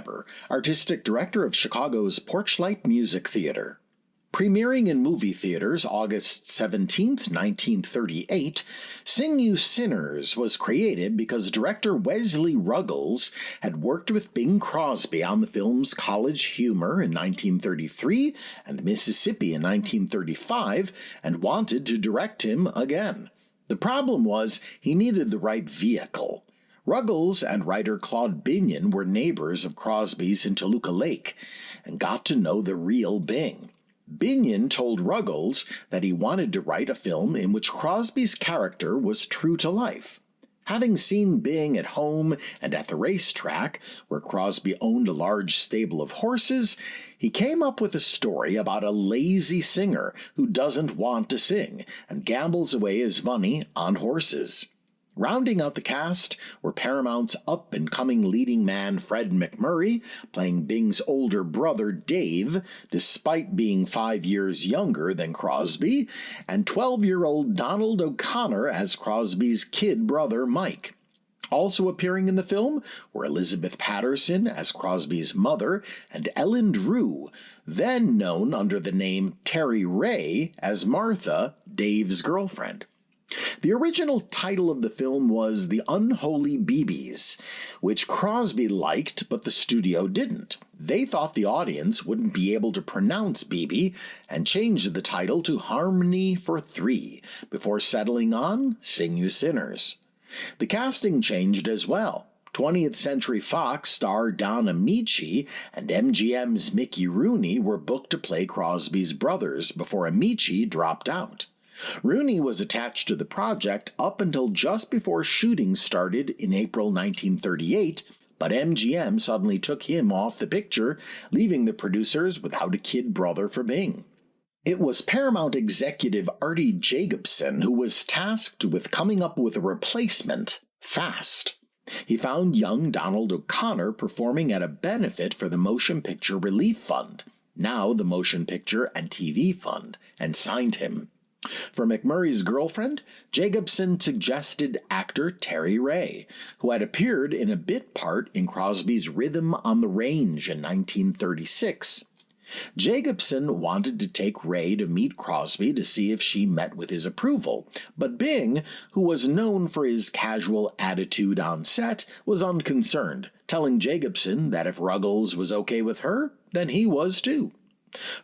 Weber, artistic director of Chicago's Porchlight Music Theater. Premiering in movie theaters August 17, 1938, Sing You Sinners was created because director Wesley Ruggles had worked with Bing Crosby on the films College Humor in 1933 and Mississippi in 1935 and wanted to direct him again. The problem was he needed the right vehicle. Ruggles and writer Claude Binion were neighbors of Crosby's in Toluca Lake and got to know the real Bing. Binion told Ruggles that he wanted to write a film in which Crosby's character was true to life. Having seen Bing at home and at the racetrack, where Crosby owned a large stable of horses, he came up with a story about a lazy singer who doesn't want to sing and gambles away his money on horses. Rounding out the cast were Paramount's up-and-coming leading man Fred MacMurray, playing Bing's older brother Dave, despite being 5 years younger than Crosby, and 12-year-old Donald O'Connor as Crosby's kid brother Mike. Also appearing in the film were Elizabeth Patterson as Crosby's mother and Ellen Drew, then known under the name Terry Ray as Martha, Dave's girlfriend. The original title of the film was The Unholy BBs, which Crosby liked but the studio didn't. They thought the audience wouldn't be able to pronounce BB and changed the title to Harmony for Three before settling on Sing You Sinners. The casting changed as well. 20th Century Fox star Don Amici and MGM's Mickey Rooney were booked to play Crosby's brothers before Amici dropped out. Rooney was attached to the project up until just before shooting started in April 1938, but MGM suddenly took him off the picture, leaving the producers without a kid brother for Bing. It was Paramount executive Artie Jacobson who was tasked with coming up with a replacement fast. He found young Donald O'Connor performing at a benefit for the Motion Picture Relief Fund, now the Motion Picture and TV Fund, and signed him. For MacMurray's girlfriend, Jacobson suggested actor Terry Ray, who had appeared in a bit part in Crosby's Rhythm on the Range in 1936. Jacobson wanted to take Ray to meet Crosby to see if she met with his approval, but Bing, who was known for his casual attitude on set, was unconcerned, telling Jacobson that if Ruggles was okay with her, then he was too.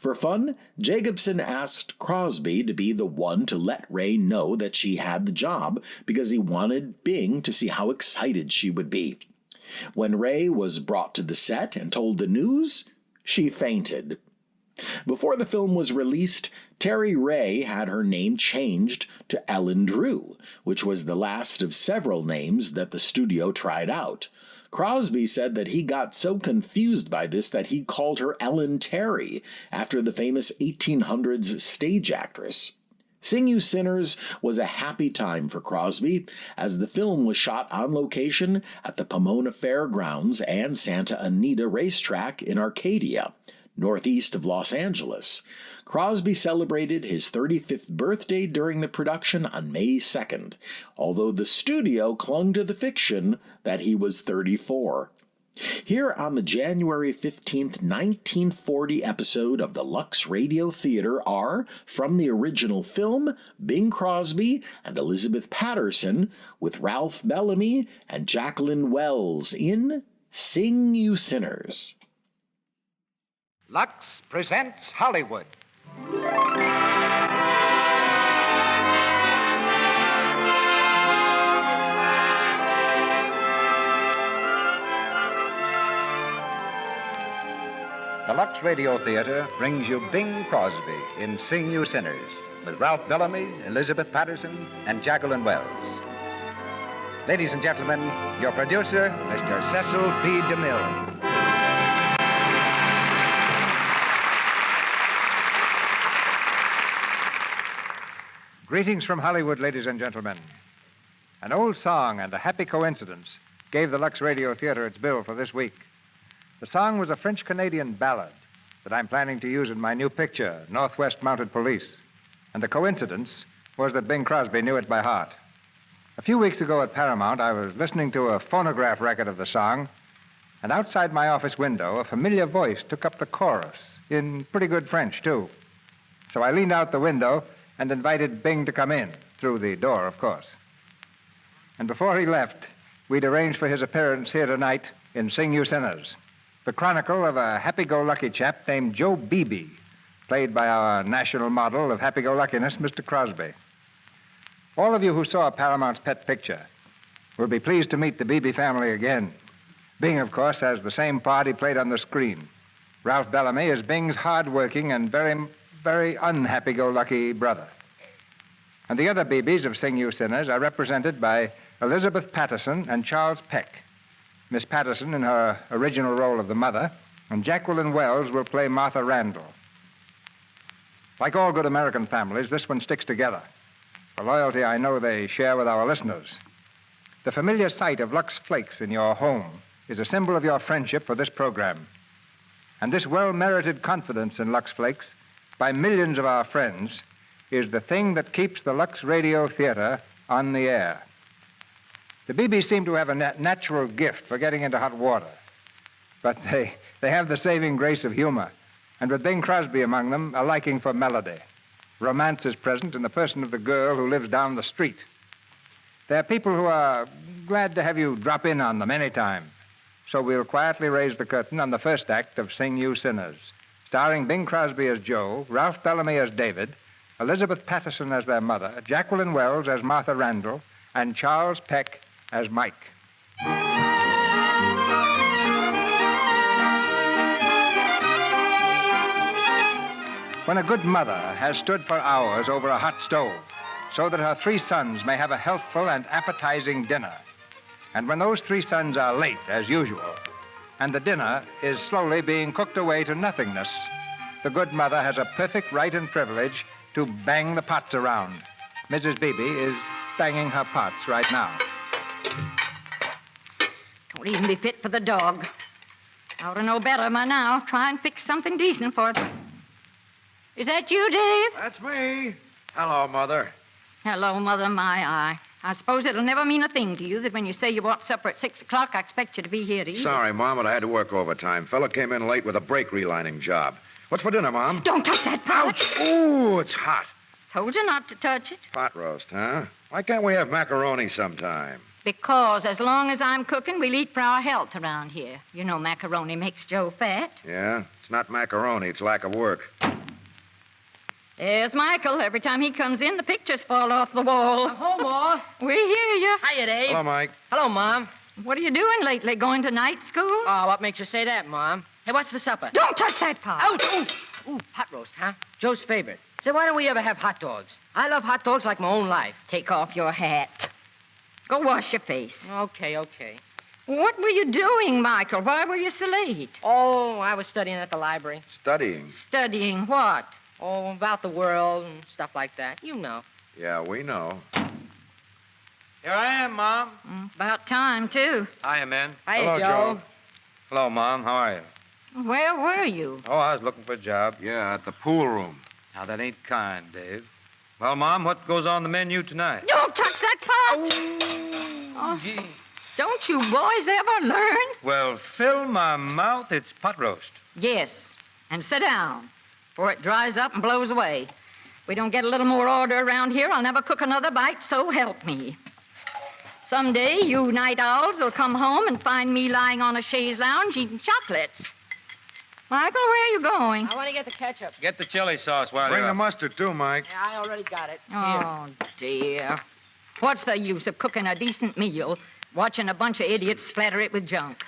For fun, Jacobson asked Crosby to be the one to let Ray know that she had the job because he wanted Bing to see how excited she would be. When Ray was brought to the set and told the news, she fainted. Before the film was released, Terry Ray had her name changed to Ellen Drew, which was the last of several names that the studio tried out. Crosby said that he got so confused by this that he called her Ellen Terry, after the famous 1800s stage actress. Sing You Sinners was a happy time for Crosby, as the film was shot on location at the Pomona Fairgrounds and Santa Anita Racetrack in Arcadia, northeast of Los Angeles. Crosby celebrated his 35th birthday during the production on May 2nd, although the studio clung to the fiction that he was 34. Here on the January 15, 1940 episode of the Lux Radio Theater are, from the original film, Bing Crosby and Elizabeth Patterson with Ralph Bellamy and Jacqueline Wells in Sing You Sinners. Lux presents Hollywood. The Lux Radio Theater brings you Bing Crosby in Sing You Sinners with Ralph Bellamy, Elizabeth Patterson, and Jacqueline Wells. Ladies and gentlemen, your producer, Mr. Cecil B. DeMille. Greetings from Hollywood, ladies and gentlemen. An old song and a happy coincidence gave the Lux Radio Theater its bill for this week. The song was a French-Canadian ballad that I'm planning to use in my new picture, Northwest Mounted Police. And the coincidence was that Bing Crosby knew it by heart. A few weeks ago at Paramount, I was listening to a phonograph record of the song And outside my office window, a familiar voice took up the chorus, in pretty good French, too. So I leaned out the window and invited Bing to come in, through the door, of course. And before he left, we'd arranged for his appearance here tonight in Sing You Sinners, the chronicle of a happy-go-lucky chap named Joe Beebe, played by our national model of happy-go-luckiness, Mr. Crosby. All of you who saw Paramount's Pet Picture will be pleased to meet the Beebe family again. Bing, of course, has the same part he played on the screen. Ralph Bellamy is Bing's hard-working and very, very unhappy-go-lucky brother. And the other Beebes of Sing You Sinners are represented by Elizabeth Patterson and Charles Peck. Miss Patterson in her original role of the mother, and Jacqueline Wells will play Martha Randall. Like all good American families, this one sticks together. The loyalty I know they share with our listeners. The familiar sight of Lux Flakes in your home is a symbol of your friendship for this program. And this well-merited confidence in Lux Flakes by millions of our friends is the thing that keeps the Lux Radio Theater on the air. The Beebes seem to have a natural gift for getting into hot water, but they have the saving grace of humor, and with Bing Crosby among them, a liking for melody. Romance is present in the person of the girl who lives down the street. They're people who are glad to have you drop in on them anytime. So we'll quietly raise the curtain on the first act of Sing You Sinners, starring Bing Crosby as Joe, Ralph Bellamy as David, Elizabeth Patterson as their mother, Jacqueline Wells as Martha Randall, and Charles Peck as Mike. When a good mother has stood for hours over a hot stove so that her 3 sons may have a healthful and appetizing dinner, and when those 3 sons are late, as usual, and the dinner is slowly being cooked away to nothingness, the good mother has a perfect right and privilege to bang the pots around. Mrs. Beebe is banging her pots right now. Don't even be fit for the dog. I ought to know better by now. Try and fix something decent for it. Is that you, Dave? That's me. Hello, Mother. Hello, Mother, my eye. I suppose it'll never mean a thing to you that when you say you want supper at 6 o'clock, I expect you to be here to eat. Sorry, Mom, but I had to work overtime. Fella came in late with a brake relining job. What's for dinner, Mom? Don't touch that pot. Ouch! Ooh, it's hot. Told you not to touch it. Pot roast, huh? Why can't we have macaroni sometime? Because as long as I'm cooking, we'll eat for our health around here. You know macaroni makes Joe fat. Yeah? It's not macaroni, it's lack of work. There's Michael. Every time he comes in, the pictures fall off the wall. Oh, Ma. We hear you. Hiya, Dave. Hello, Mike. Hello, Mom. What are you doing lately? Going to night school? Oh, what makes you say that, Mom? Hey, what's for supper? Don't touch that pot. Ouch! Ooh, hot roast, huh? Joe's favorite. Say, why don't we ever have hot dogs? I love hot dogs like my own life. Take off your hat. Go wash your face. Okay. What were you doing, Michael? Why were you so late? Oh, I was studying at the library. Studying. Studying what? Oh, about the world and stuff like that. You know. Yeah, we know. Here I am, Mom. About time, too. Hiya, men. Hiya, Hello, Joe. Hello, Mom. How are you? Where were you? Oh, I was looking for a job. Yeah, at the pool room. Now, that ain't kind, Dave. Well, Mom, what goes on the menu tonight? Don't touch that pot. Oh, don't you boys ever learn? Well, fill my mouth. It's pot roast. Yes, and sit down before it dries up and blows away. If we don't get a little more order around here, I'll never cook another bite, so help me. Someday, you night owls will come home and find me lying on a chaise lounge eating chocolates. Michael, where are you going? I want to get the ketchup. Get the chili sauce while Bring you're the up. mustard, too, Mike. Yeah, I already got it. Oh, dear. What's the use of cooking a decent meal, watching a bunch of idiots splatter it with junk?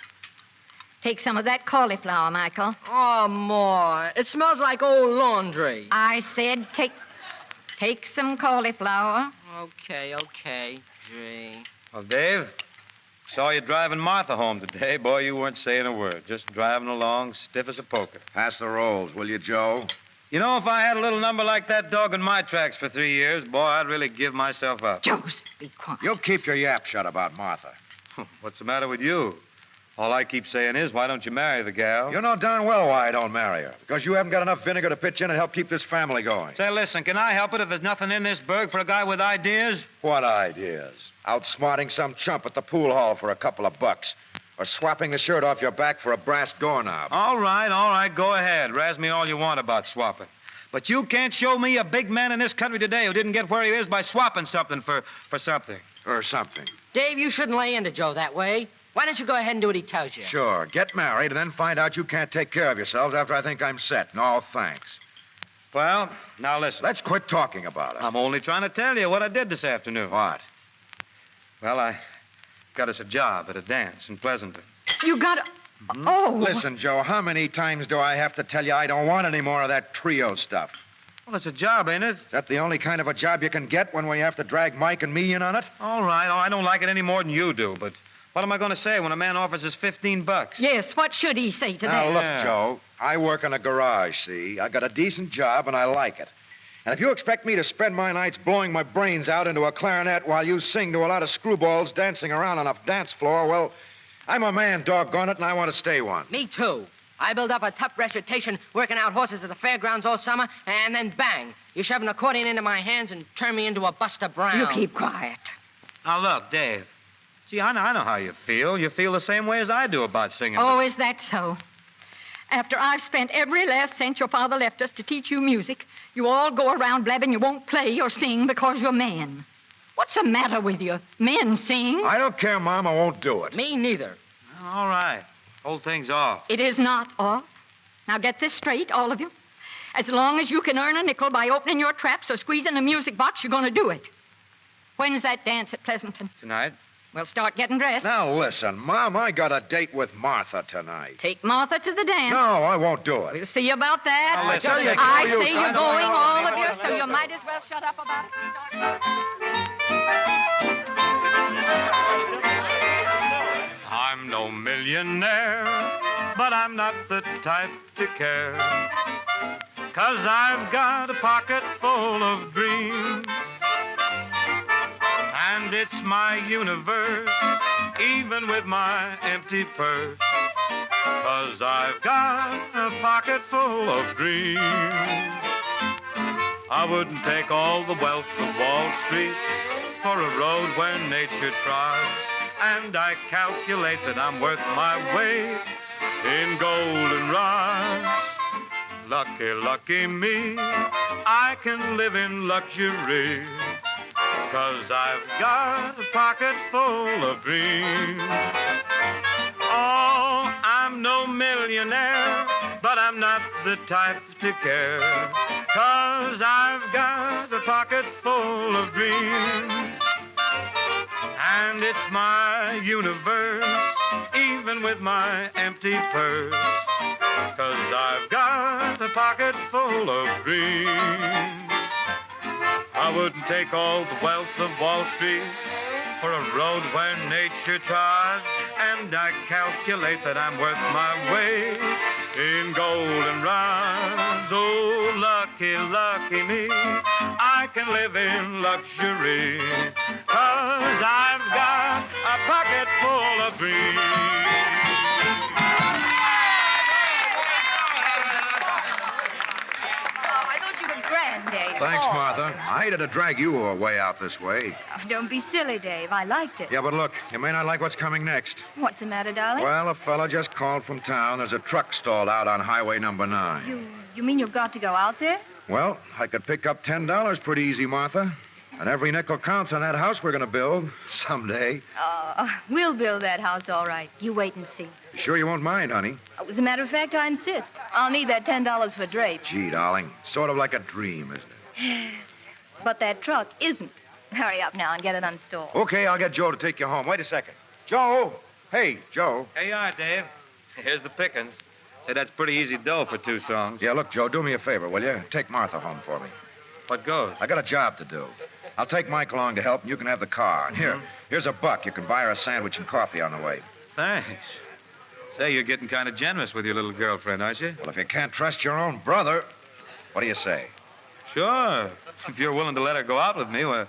Take some of that cauliflower, Michael. Oh, Ma, it smells like old laundry. I said take some cauliflower. Okay. Gee. Well, Dave, saw you driving Martha home today. Boy, you weren't saying a word. Just driving along, stiff as a poker. Pass the rolls, will you, Joe? You know, if I had a little number like that dog in my tracks for 3 years, boy, I'd really give myself up. Joseph, be quiet. You'll keep your yap shut about Martha. What's the matter with you? All I keep saying is, why don't you marry the gal? You know darn well why I don't marry her. Because you haven't got enough vinegar to pitch in and help keep this family going. Say, listen, can I help it if there's nothing in this burg for a guy with ideas? What ideas? Outsmarting some chump at the pool hall for a couple of bucks. or swapping the shirt off your back for a brass doorknob. All right, go ahead. Razz me all you want about swapping. But you can't show me a big man in this country today who didn't get where he is by swapping something for something. Or something. Dave, you shouldn't lay into Joe that way. Why don't you go ahead and do what he tells you? Sure. Get married and then find out you can't take care of yourselves after I think I'm set. No, thanks. Well, now listen. Let's quit talking about it. I'm only trying to tell you what I did this afternoon. What? Well, I got us a job at a dance in Pleasanton. You got to... Oh. Listen, Joe, how many times do I have to tell you I don't want any more of that trio stuff? Well, it's a job, ain't it? Is that the only kind of a job you can get when we have to drag Mike and me in on it? All right. I don't like it any more than you do, but what am I going to say when a man offers us $15? Yes, what should he say to Now, that? look, Yeah. Joe, I work in a garage, see? I got a decent job, and I like it. And if you expect me to spend my nights blowing my brains out into a clarinet while you sing to a lot of screwballs dancing around on a dance floor, well, I'm a man, doggone it, and I want to stay one. Me too. I built up a tough reputation working out horses at the fairgrounds all summer, and then bang, you shove an accordion into my hands and turn me into a Buster Brown. You keep quiet. Now, look, Dave. Gee, I know how you feel. You feel the same way as I do about singing. Oh, is that so? After I've spent every last cent your father left us to teach you music, you all go around blabbing you won't play or sing because you're men. What's the matter with you? Men sing. I don't care, Mom. I won't do it. Me neither. All right. Hold things off. It is not off. Now get this straight, all of you. As long as you can earn a nickel by opening your traps or squeezing a music box, you're going to do it. When's that dance at Pleasanton? Tonight? We'll start getting dressed. Now, listen, Mom, I got a date with Martha tonight. Take Martha to the dance. No, I won't do it. We'll see about that. Now, listen, I you say try you're to going, find out all what of you you, want to so do. you might as well shut up about it. I'm no millionaire, but I'm not the type to care. 'Cause I've got a pocket full of dreams. And it's my universe, even with my empty purse. 'Cause I've got a pocket full of dreams. I wouldn't take all the wealth of Wall Street for a road where nature tries. And I calculate that I'm worth my weight in gold and rice. Lucky, lucky me, I can live in luxury. 'Cause I've got a pocket full of dreams. Oh, I'm no millionaire, but I'm not the type to care. 'Cause I've got a pocket full of dreams. And it's my universe, even with my empty purse. 'Cause I've got a pocket full of dreams. I wouldn't take all the wealth of Wall Street for a road where nature tries. And I calculate that I'm worth my weight in gold and rhymes. Oh, lucky, lucky me, I can live in luxury. 'Cause I've got a pocket full of dreams. I thought you were grand, Dave. Thanks, Oh. Martha. I hated to drag you way out this way. Oh, don't be silly, Dave. I liked it. Yeah, but look, you may not like what's coming next. What's the matter, darling? Well, a fella just called from town. There's a truck stalled out on Highway number 9. You mean you've got to go out there? Well, I could pick up $10 pretty easy, Martha. And every nickel counts on that house we're going to build someday. We'll build that house all right. You wait and see. You sure you won't mind, honey? Oh, as a matter of fact, I insist. I'll need that $10 for drape. Gee, darling, sort of like a dream, isn't it? Yes. But that truck isn't. Hurry up now and get it unstalled. Okay, I'll get Joe to take you home. Wait a second. Joe! Hey, Joe. Here you are, Dave. Here's the pickings. Say, that's pretty easy dough for 2 songs. Yeah, look, Joe, do me a favor, will you? Take Martha home for me. What goes? I got a job to do. I'll take Mike along to help, and you can have the car. And here's $1. You can buy her a sandwich and coffee on the way. Thanks. Say, you're getting kind of generous with your little girlfriend, aren't you? Well, if you can't trust your own brother, what do you say? Sure. If you're willing to let her go out with me, well,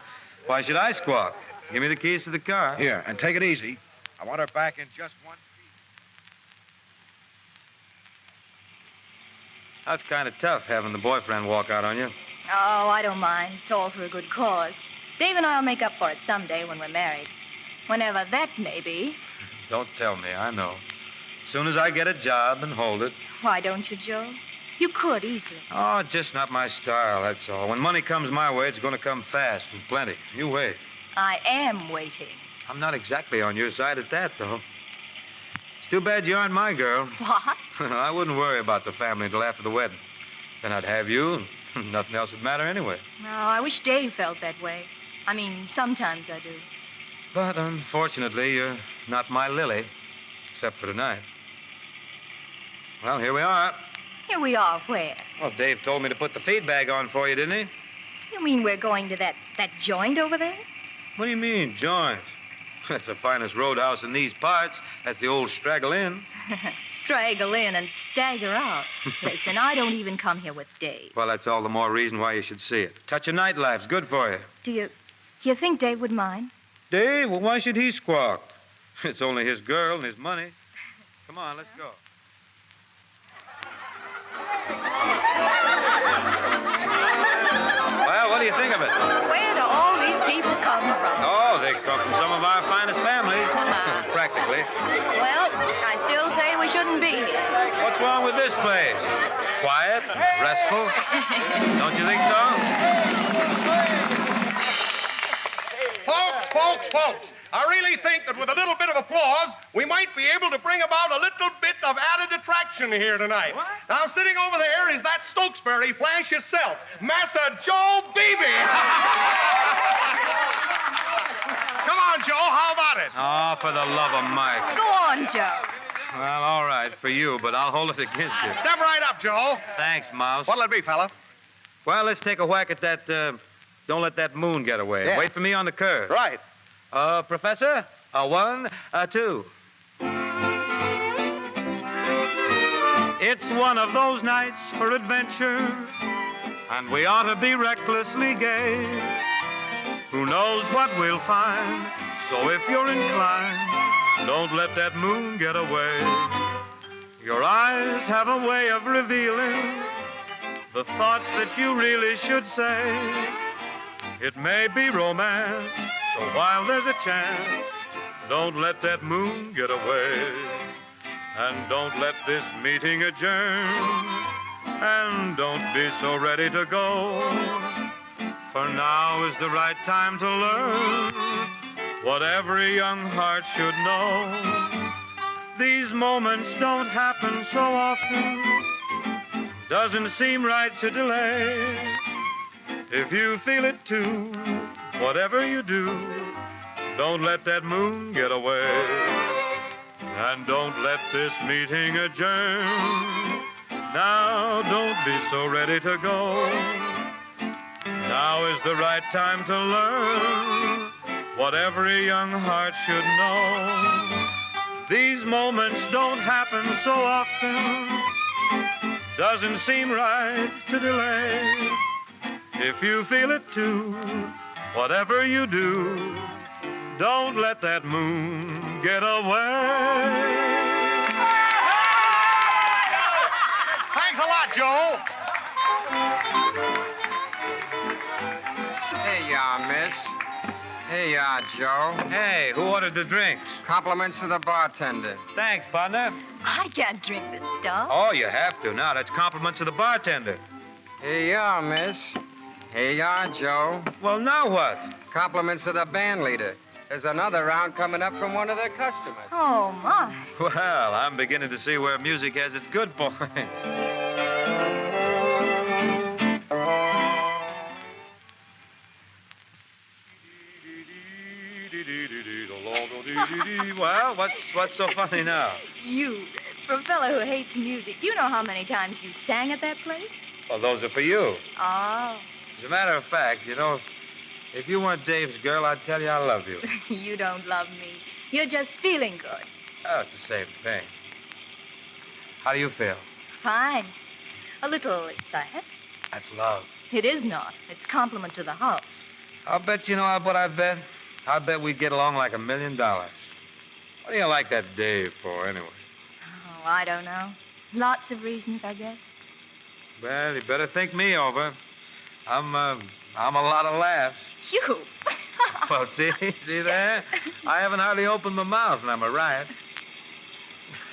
why should I squawk? Give me the keys to the car. Here, and take it easy. I want her back in just 1 piece. That's kind of tough, having the boyfriend walk out on you. Oh, I don't mind. It's all for a good cause. Dave and I'll make up for it someday when we're married. Whenever that may be. Don't tell me. I know. As soon as I get a job and hold it. Why don't you, Joe? You could easily. Oh, just not my style, that's all. When money comes my way, it's going to come fast and plenty. You wait. I am waiting. I'm not exactly on your side at that, though. It's too bad you aren't my girl. What? I wouldn't worry about the family until after the wedding. Then I'd have you, and nothing else would matter anyway. No, I wish Dave felt that way. I mean, sometimes I do. But unfortunately, you're not my Lily, except for tonight. Well, here we are. Here we are, where? Well, Dave told me to put the feed bag on for you, didn't he? You mean we're going to that joint over there? What do you mean, joint? That's the finest roadhouse in these parts. That's the old Straggle Inn. Straggle in and stagger out. Listen, I don't even come here with Dave. Well, that's all the more reason why you should see it. Touch of nightlife's good for you. Do you think Dave would mind? Dave? Well, why should he squawk? It's only his girl and his money. Come on, let's go. Well, what do you think of it? Where do all these people come from? Oh, they come from some of our finest families. Practically. Well, I still say we shouldn't be here. What's wrong with this place? It's quiet, restful. Don't you think so? Folks, I really think that with a little bit of applause, we might be able to bring about a little bit of added attraction here tonight. What? Now, sitting over there is that Stokesbury flash yourself, Massa Joe Beebe. Come on, Joe, how about it? Oh, for the love of Mike. Go on, Joe. Well, all right, for you, but I'll hold it against you. Step right up, Joe. Thanks, Mouse. What'll it be, fella? Well, let's take a whack at that, don't let that moon get away. Yeah. Wait for me on the curve. Right. Professor, a 1, a 2. It's one of those nights for adventure, and we ought to be recklessly gay. Who knows what we'll find? So if you're inclined, don't let that moon get away. Your eyes have a way of revealing the thoughts that you really should say. It may be romance, so while there's a chance, don't let that moon get away. And don't let this meeting adjourn. And don't be so ready to go. For now is the right time to learn what every young heart should know. These moments don't happen so often. Doesn't seem right to delay. If you feel it too, whatever you do, don't let that moon get away. And don't let this meeting adjourn. Now don't be so ready to go. Now is the right time to learn what every young heart should know. These moments don't happen so often. Doesn't seem right to delay. If you feel it too, whatever you do, don't let that moon get away. Thanks a lot, Joe. Here you are, miss. Here you are, Joe. Hey, who ordered the drinks? Compliments to the bartender. Thanks, partner. I can't drink this stuff. Oh, you have to. Now, that's compliments to the bartender. Here you are, miss. Here you are, Joe. Well, now what? Compliments to the band leader. There's another round coming up from one of their customers. Oh, my. Well, I'm beginning to see where music has its good points. Well, what's so funny now? You, for a fellow who hates music, do you know how many times you sang at that place? Well, those are for you. Oh. As a matter of fact, you know, if you weren't Dave's girl, I'd tell you I love you. You don't love me. You're just feeling good. Oh, it's the same thing. How do you feel? Fine. A little excited. That's love. It is not. It's compliment to the house. I'll bet you know what I bet? I bet we'd get along like $1 million. What do you like that Dave for, anyway? Oh, I don't know. Lots of reasons, I guess. Well, you better think me over. I'm a lot of laughs. You? Well, see there? I haven't hardly opened my mouth, and I'm a riot.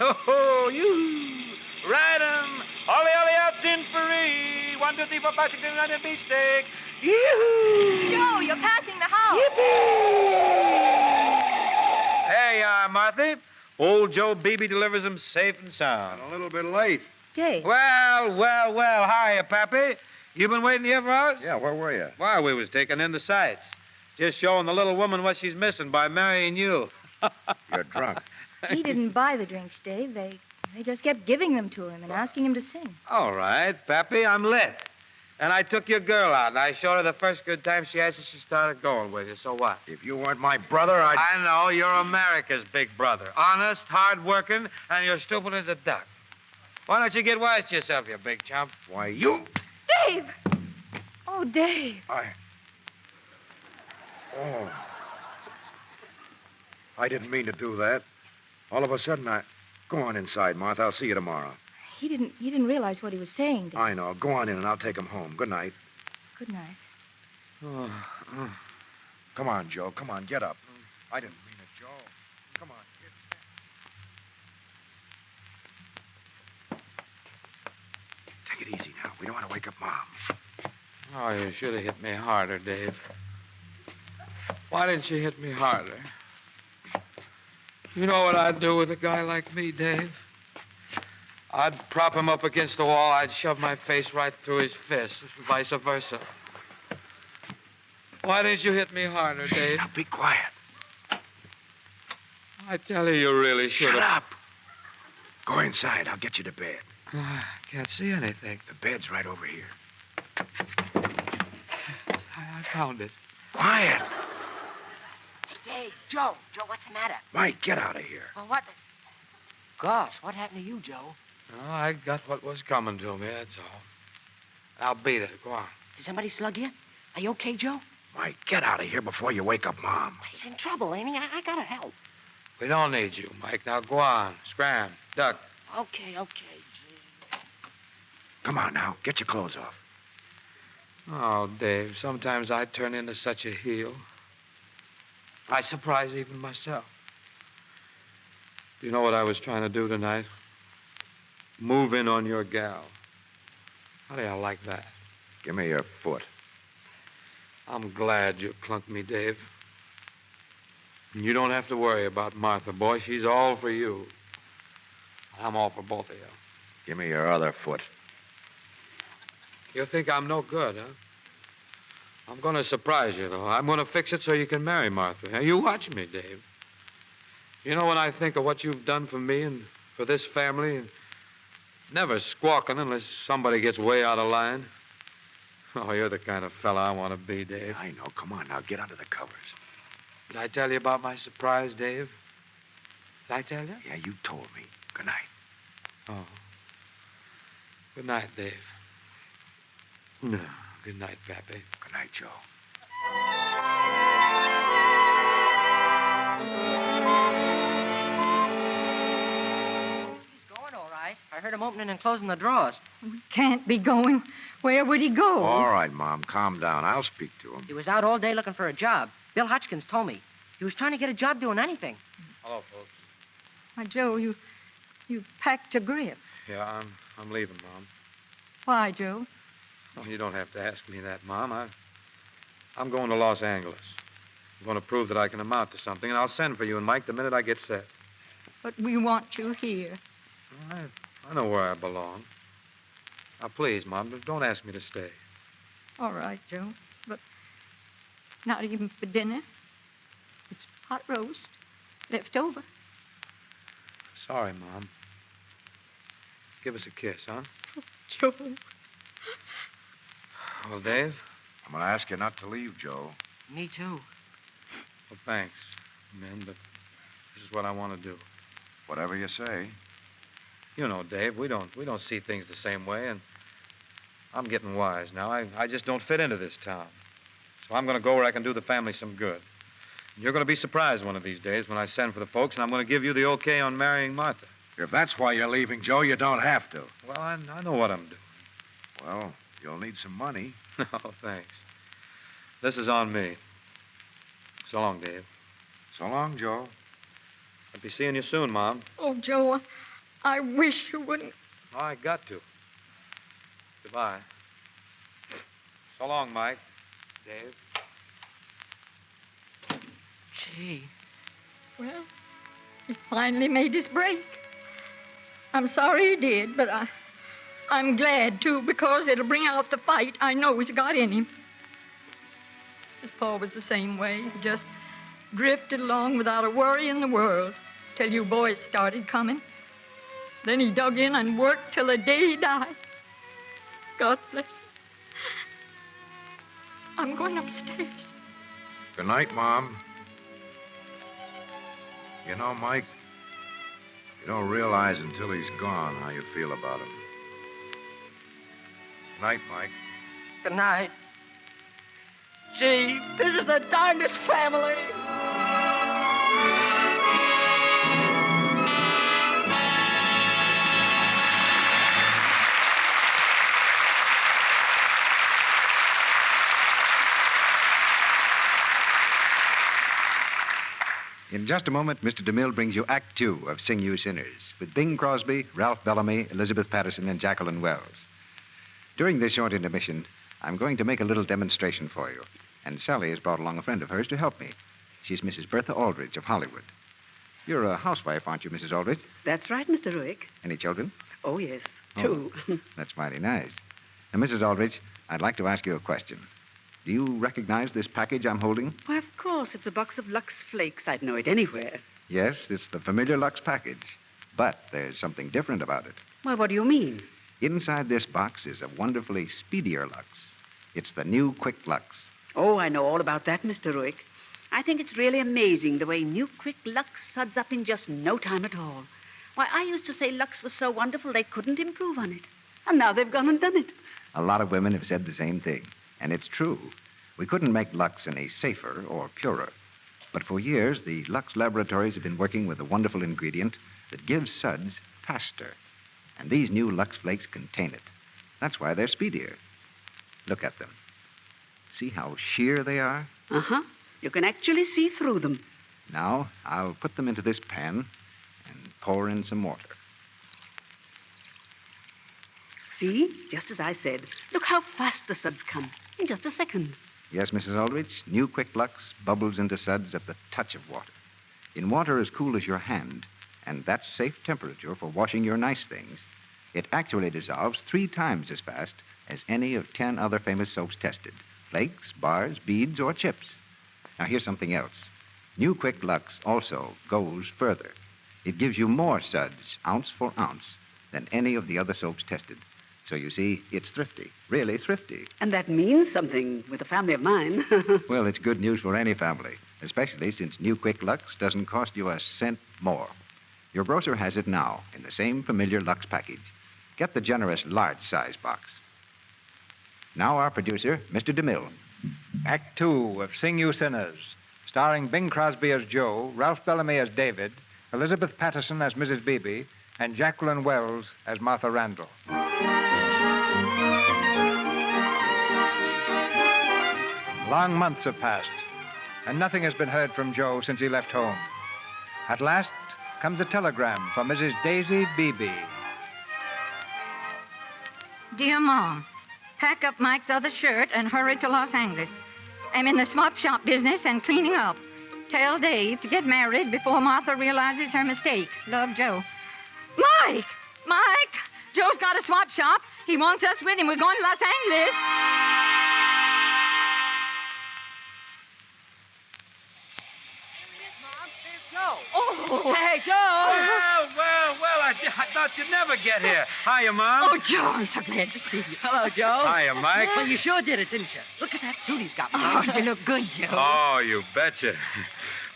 Oh, you ride 'em. Ollie, ollie, out, in free. 1, 2, 3, 4, 5, 6, 7, 8, 9, beefsteak. Yoo-hoo! Joe, you're passing the house. Hey, Martha. Old Joe Beebe delivers them safe and sound. A little bit late. Dave. Well. Hiya, Pappy. You been waiting here for us? Yeah, where were you? Why, we was taking in the sights. Just showing the little woman what she's missing by marrying you. You're drunk. He didn't buy the drinks, Dave. They just kept giving them to him and asking him to sing. All right, Pappy, I'm lit. And I took your girl out, and I showed her the first good time she had since she started going with you. So what? If you weren't my brother, I'd... I know, you're America's big brother. Honest, hard-working, and you're stupid as a duck. Why don't you get wise to yourself, you big chump? Why, you... Dave! Oh, Dave. Oh. I didn't mean to do that. All of a sudden, Go on inside, Martha. I'll see you tomorrow. He didn't realize what he was saying, Dave. I know. Go on in, and I'll take him home. Good night. Good night. Come on, Joe. Come on, get up. I didn't mean it, Joe. Come on, kids. Take it easy now. We don't want to wake up Mom. Oh, you should have hit me harder, Dave. Why didn't you hit me harder? You know what I'd do with a guy like me, Dave? I'd prop him up against the wall. I'd shove my face right through his fist, vice versa. Why didn't you hit me harder, Dave? Now, be quiet. I tell you really should have. Shut up. Go inside. I'll get you to bed. I can't see anything. The bed's right over here. I found it. Quiet. Hey, Joe, what's the matter? Mike, get out of here. Well, what the... Gosh, what happened to you, Joe? Oh, I got what was coming to me, that's all. I'll beat it. Go on. Did somebody slug you? Are you okay, Joe? Mike, get out of here before you wake up Mom. He's in trouble, ain't he? I gotta help. We don't need you, Mike. Now go on. Scram. Duck. Okay, gee. Come on now. Get your clothes off. Oh, Dave, sometimes I turn into such a heel. I surprise even myself. Do you know what I was trying to do tonight? Move in on your gal. How do you like that? Give me your foot. I'm glad you clunked me, Dave. And you don't have to worry about Martha, boy. She's all for you. I'm all for both of you. Give me your other foot. You think I'm no good, huh? I'm going to surprise you, though. I'm going to fix it so you can marry Martha. Now, you watch me, Dave. You know, when I think of what you've done for me and for this family, never squawking unless somebody gets way out of line. Oh, you're the kind of fella I want to be, Dave. I know. Come on now. Get under the covers. Did I tell you about my surprise, Dave? Did I tell you? Yeah, you told me. Good night. Oh. Good night, Dave. No. Good night, Pappy. Good night, Joe. He's going all right. I heard him opening and closing the drawers. We can't be going. Where would he go? All right, Mom. Calm down. I'll speak to him. He was out all day looking for a job. Bill Hotchkins told me. He was trying to get a job doing anything. Hello, folks. Why, Joe, you packed your grip. Yeah, I'm leaving, Mom. Why, Joe? Oh, you don't have to ask me that, Mom. I'm going to Los Angeles. I'm going to prove that I can amount to something, and I'll send for you and Mike the minute I get set. But we want you here. I know where I belong. Now, please, Mom, don't ask me to stay. All right, Joe. But not even for dinner. It's hot roast, left over. Sorry, Mom. Give us a kiss, huh? Joe. Well, Dave? I'm going to ask you not to leave, Joe. Me too. Well, thanks, men, but this is what I want to do. Whatever you say. You know, Dave, we don't see things the same way, and I'm getting wise now. I just don't fit into this town. So I'm going to go where I can do the family some good. And you're going to be surprised one of these days when I send for the folks, and I'm going to give you the okay on marrying Martha. If that's why you're leaving, Joe, you don't have to. Well, I know what I'm doing. Well, you'll need some money. No, thanks. This is on me. So long, Dave. So long, Joe. I'll be seeing you soon, Mom. Oh, Joe, I wish you wouldn't. Oh, I got to. Goodbye. So long, Mike. Dave. Gee. Well, he finally made his break. I'm sorry he did, but I'm glad, too, because it'll bring out the fight I know he's got in him. His pa was the same way. He just drifted along without a worry in the world till you boys started coming. Then he dug in and worked till the day he died. God bless him. I'm going upstairs. Good night, Mom. You know, Mike, you don't realize until he's gone how you feel about him. Good night, Mike. Good night. Gee, this is the darndest family. In just a moment, Mr. DeMille brings you Act Two of Sing You Sinners with Bing Crosby, Ralph Bellamy, Elizabeth Patterson, and Jacqueline Wells. During this short intermission, I'm going to make a little demonstration for you, and Sally has brought along a friend of hers to help me. She's Mrs. Bertha Aldrich of Hollywood. You're a housewife, aren't you, Mrs. Aldrich? That's right, Mr. Ruick. Any children? Oh, yes, two. That's mighty nice. Now, Mrs. Aldrich, I'd like to ask you a question. Do you recognize this package I'm holding? Why, of course, it's a box of Lux Flakes. I'd know it anywhere. Yes, it's the familiar Lux package. But there's something different about it. Why, what do you mean? Inside this box is a wonderfully speedier Lux. It's the new Quick Lux. Oh, I know all about that, Mr. Ruick. I think it's really amazing the way new Quick Lux suds up in just no time at all. Why, I used to say Lux was so wonderful they couldn't improve on it. And now they've gone and done it. A lot of women have said the same thing. And it's true. We couldn't make Lux any safer or purer. But for years, the Lux laboratories have been working with a wonderful ingredient that gives suds faster. And these new Lux Flakes contain it. That's why they're speedier. Look at them. See how sheer they are? Uh-huh. You can actually see through them. Now, I'll put them into this pan and pour in some water. See? Just as I said. Look how fast the suds come. In just a second. Yes, Mrs. Aldrich, new Quick Lux bubbles into suds at the touch of water. In water as cool as your hand, and that's safe temperature for washing your nice things, it actually dissolves 3 times as fast as any of 10 other famous soaps tested. Flakes, bars, beads, or chips. Now, here's something else. New Quick Lux also goes further. It gives you more suds, ounce for ounce, than any of the other soaps tested. So you see, it's thrifty, really thrifty. And that means something with a family of mine. Well, it's good news for any family, especially since new Quick Lux doesn't cost you a cent more. Your grocer has it now in the same familiar Lux package. Get the generous large size box. Now our producer, Mr. DeMille. Act Two of Sing You Sinners, starring Bing Crosby as Joe, Ralph Bellamy as David, Elizabeth Patterson as Mrs. Beebe, and Jacqueline Wells as Martha Randall. Long months have passed, and nothing has been heard from Joe since he left home. At last comes a telegram from Mrs. Daisy Beebe. Dear Mom, pack up Mike's other shirt and hurry to Los Angeles. I'm in the swap shop business and cleaning up. Tell Dave to get married before Martha realizes her mistake. Love, Joe. Mike! Mike! Joe's got a swap shop. He wants us with him. We're going to Los Angeles. Oh! Hey, Joe! Well, I thought you'd never get here. Hiya, Mom. Oh, Joe, I'm so glad to see you. Hello, Joe. Hiya, Mike. Well, you sure did it, didn't you? Look at that suit he's got. Oh, you look good, Joe. Oh, you betcha.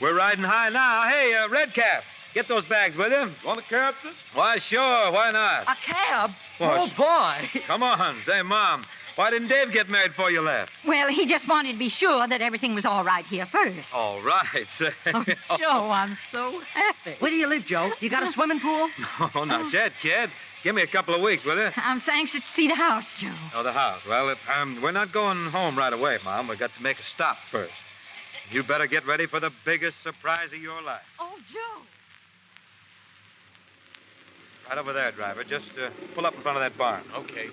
We're riding high now. Hey, Redcap, get those bags, will you? Want a cab, sir? Why, sure. Why not? A cab? Well, Oh, boy. Come on. Say, Mom, why didn't Dave get married before you left? Well, he just wanted to be sure that everything was all right here first. All right, say. Oh, Joe, I'm so happy. Where do you live, Joe? You got a swimming pool? No, not yet, kid. Give me a couple of weeks, will you? I'm so anxious to see the house, Joe. Oh, the house. Well, we're not going home right away, Mom. We've got to make a stop first. You better get ready for the biggest surprise of your life. Oh, Joe. Right over there, driver. Just pull up in front of that barn. Okay.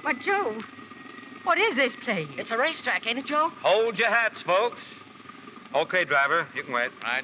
But, Joe, what is this place? It's a racetrack, ain't it, Joe? Hold your hats, folks. Okay, driver. You can wait. Right.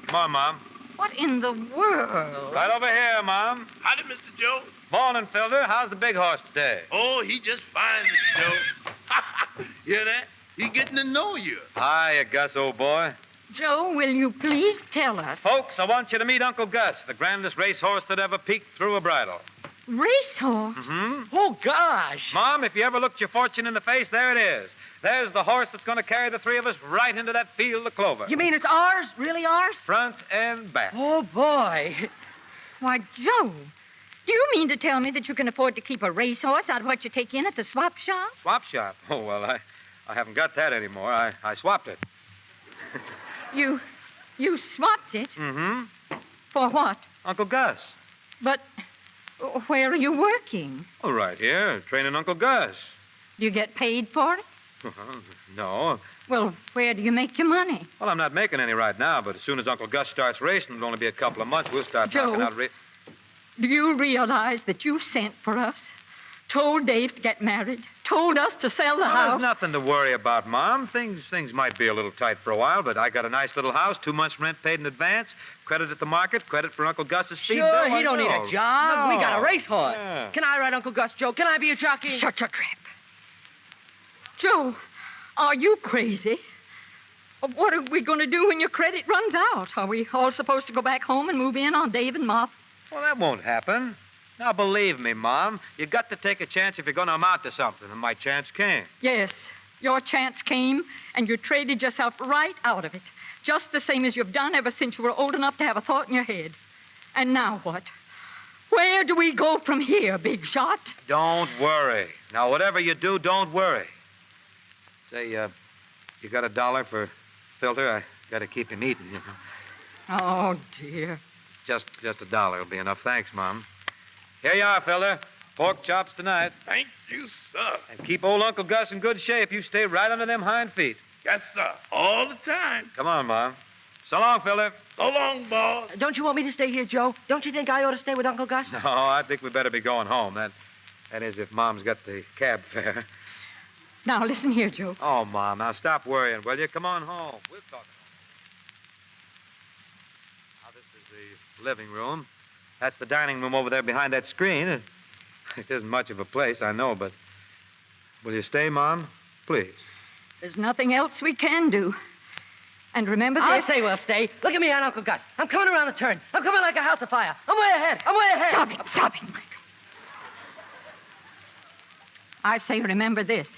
Come on, Mom. What in the world? Right over here, Mom. Howdy, Mr. Joe. Morning, Filter. How's the big horse today? Oh, he just fine, Mr. Joe. Hear that? He getting to know you. Hiya, Gus, old boy. Joe, will you please tell us? Folks, I want you to meet Uncle Gus, the grandest racehorse that ever peeked through a bridle. Racehorse? Mm-hmm. Oh, gosh. Mom, if you ever looked your fortune in the face, there it is. There's the horse that's going to carry the three of us right into that field of clover. You mean it's ours? Really ours? Front and back. Oh, boy. Why, Joe, do you mean to tell me that you can afford to keep a racehorse out of what you take in at the swap shop? Swap shop? Oh, well, I haven't got that anymore. I swapped it. You swapped it? Mm-hmm. For what? Uncle Gus. But where are you working? Oh, right here, training Uncle Gus. Do you get paid for it? No. Well, where do you make your money? Well, I'm not making any right now, but as soon as Uncle Gus starts racing, it'll only be a couple of months, we'll start Joe. knocking out Do you realize that you sent for us, told Dave to get married, told us to sell the Well, house? there's nothing to worry about, Mom. Things might be a little tight for a while, but I got a nice little house, 2 months' rent paid in advance, credit at the market, credit for Uncle Gus's feed. Sure, bill. he don't need No. a job. No. We got a racehorse. Yeah. Can I ride Uncle Gus, Joe? Can I be a jockey? Shut your trap. Joe, are you crazy? What are we going to do when your credit runs out? Are we all supposed to go back home and move in on Dave and Martha? Well, that won't happen. Now, believe me, Mom, you got to take a chance if you're going to amount to something, and my chance came. Yes, your chance came, and you traded yourself right out of it, just the same as you've done ever since you were old enough to have a thought in your head. And now what? Where do we go from here, big shot? Don't worry. Now, whatever you do, don't worry. Say, you got $1 for Filter? I got to keep him eating, you know. Oh, dear. Just $1 will be enough. Thanks, Mom. Here you are, Filter. Pork chops tonight. Thank you, sir. And keep old Uncle Gus in good shape. You stay right under them hind feet. Yes, sir. All the time. Come on, Mom. So long, Filter. So long, boss. Don't you want me to stay here, Joe? Don't you think I ought to stay with Uncle Gus? No, I think we better be going home. That is, if Mom's got the cab fare. Now, listen here, Joe. Oh, Mom, now stop worrying, will you? Come on home. We'll talk. Now, this is the living room. That's the dining room over there behind that screen. It isn't much of a place, I know, but will you stay, Mom? Please. There's nothing else we can do. And remember I'll this... say we'll stay. Look at me on Uncle Gus. I'm coming around the turn. I'm coming like a house of fire. I'm way ahead. I'm way ahead. Stop it, Michael. I say remember this.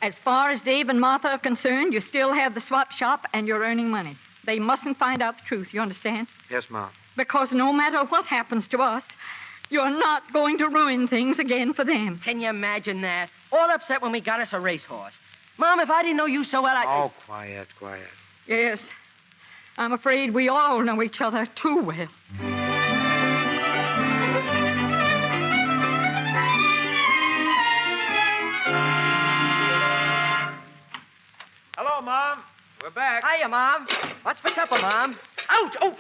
As far as Dave and Martha are concerned, you still have the swap shop and you're earning money. They mustn't find out the truth, you understand? Yes, Mom. Because no matter what happens to us, you're not going to ruin things again for them. Can you imagine that? All upset when we got us a racehorse. Mom, if I didn't know you so well, I'd... Oh, quiet. Yes. I'm afraid we all know each other too well. Hello, Mom. We're back. Hiya, Mom. What's for supper, Mom? Ouch! Oh!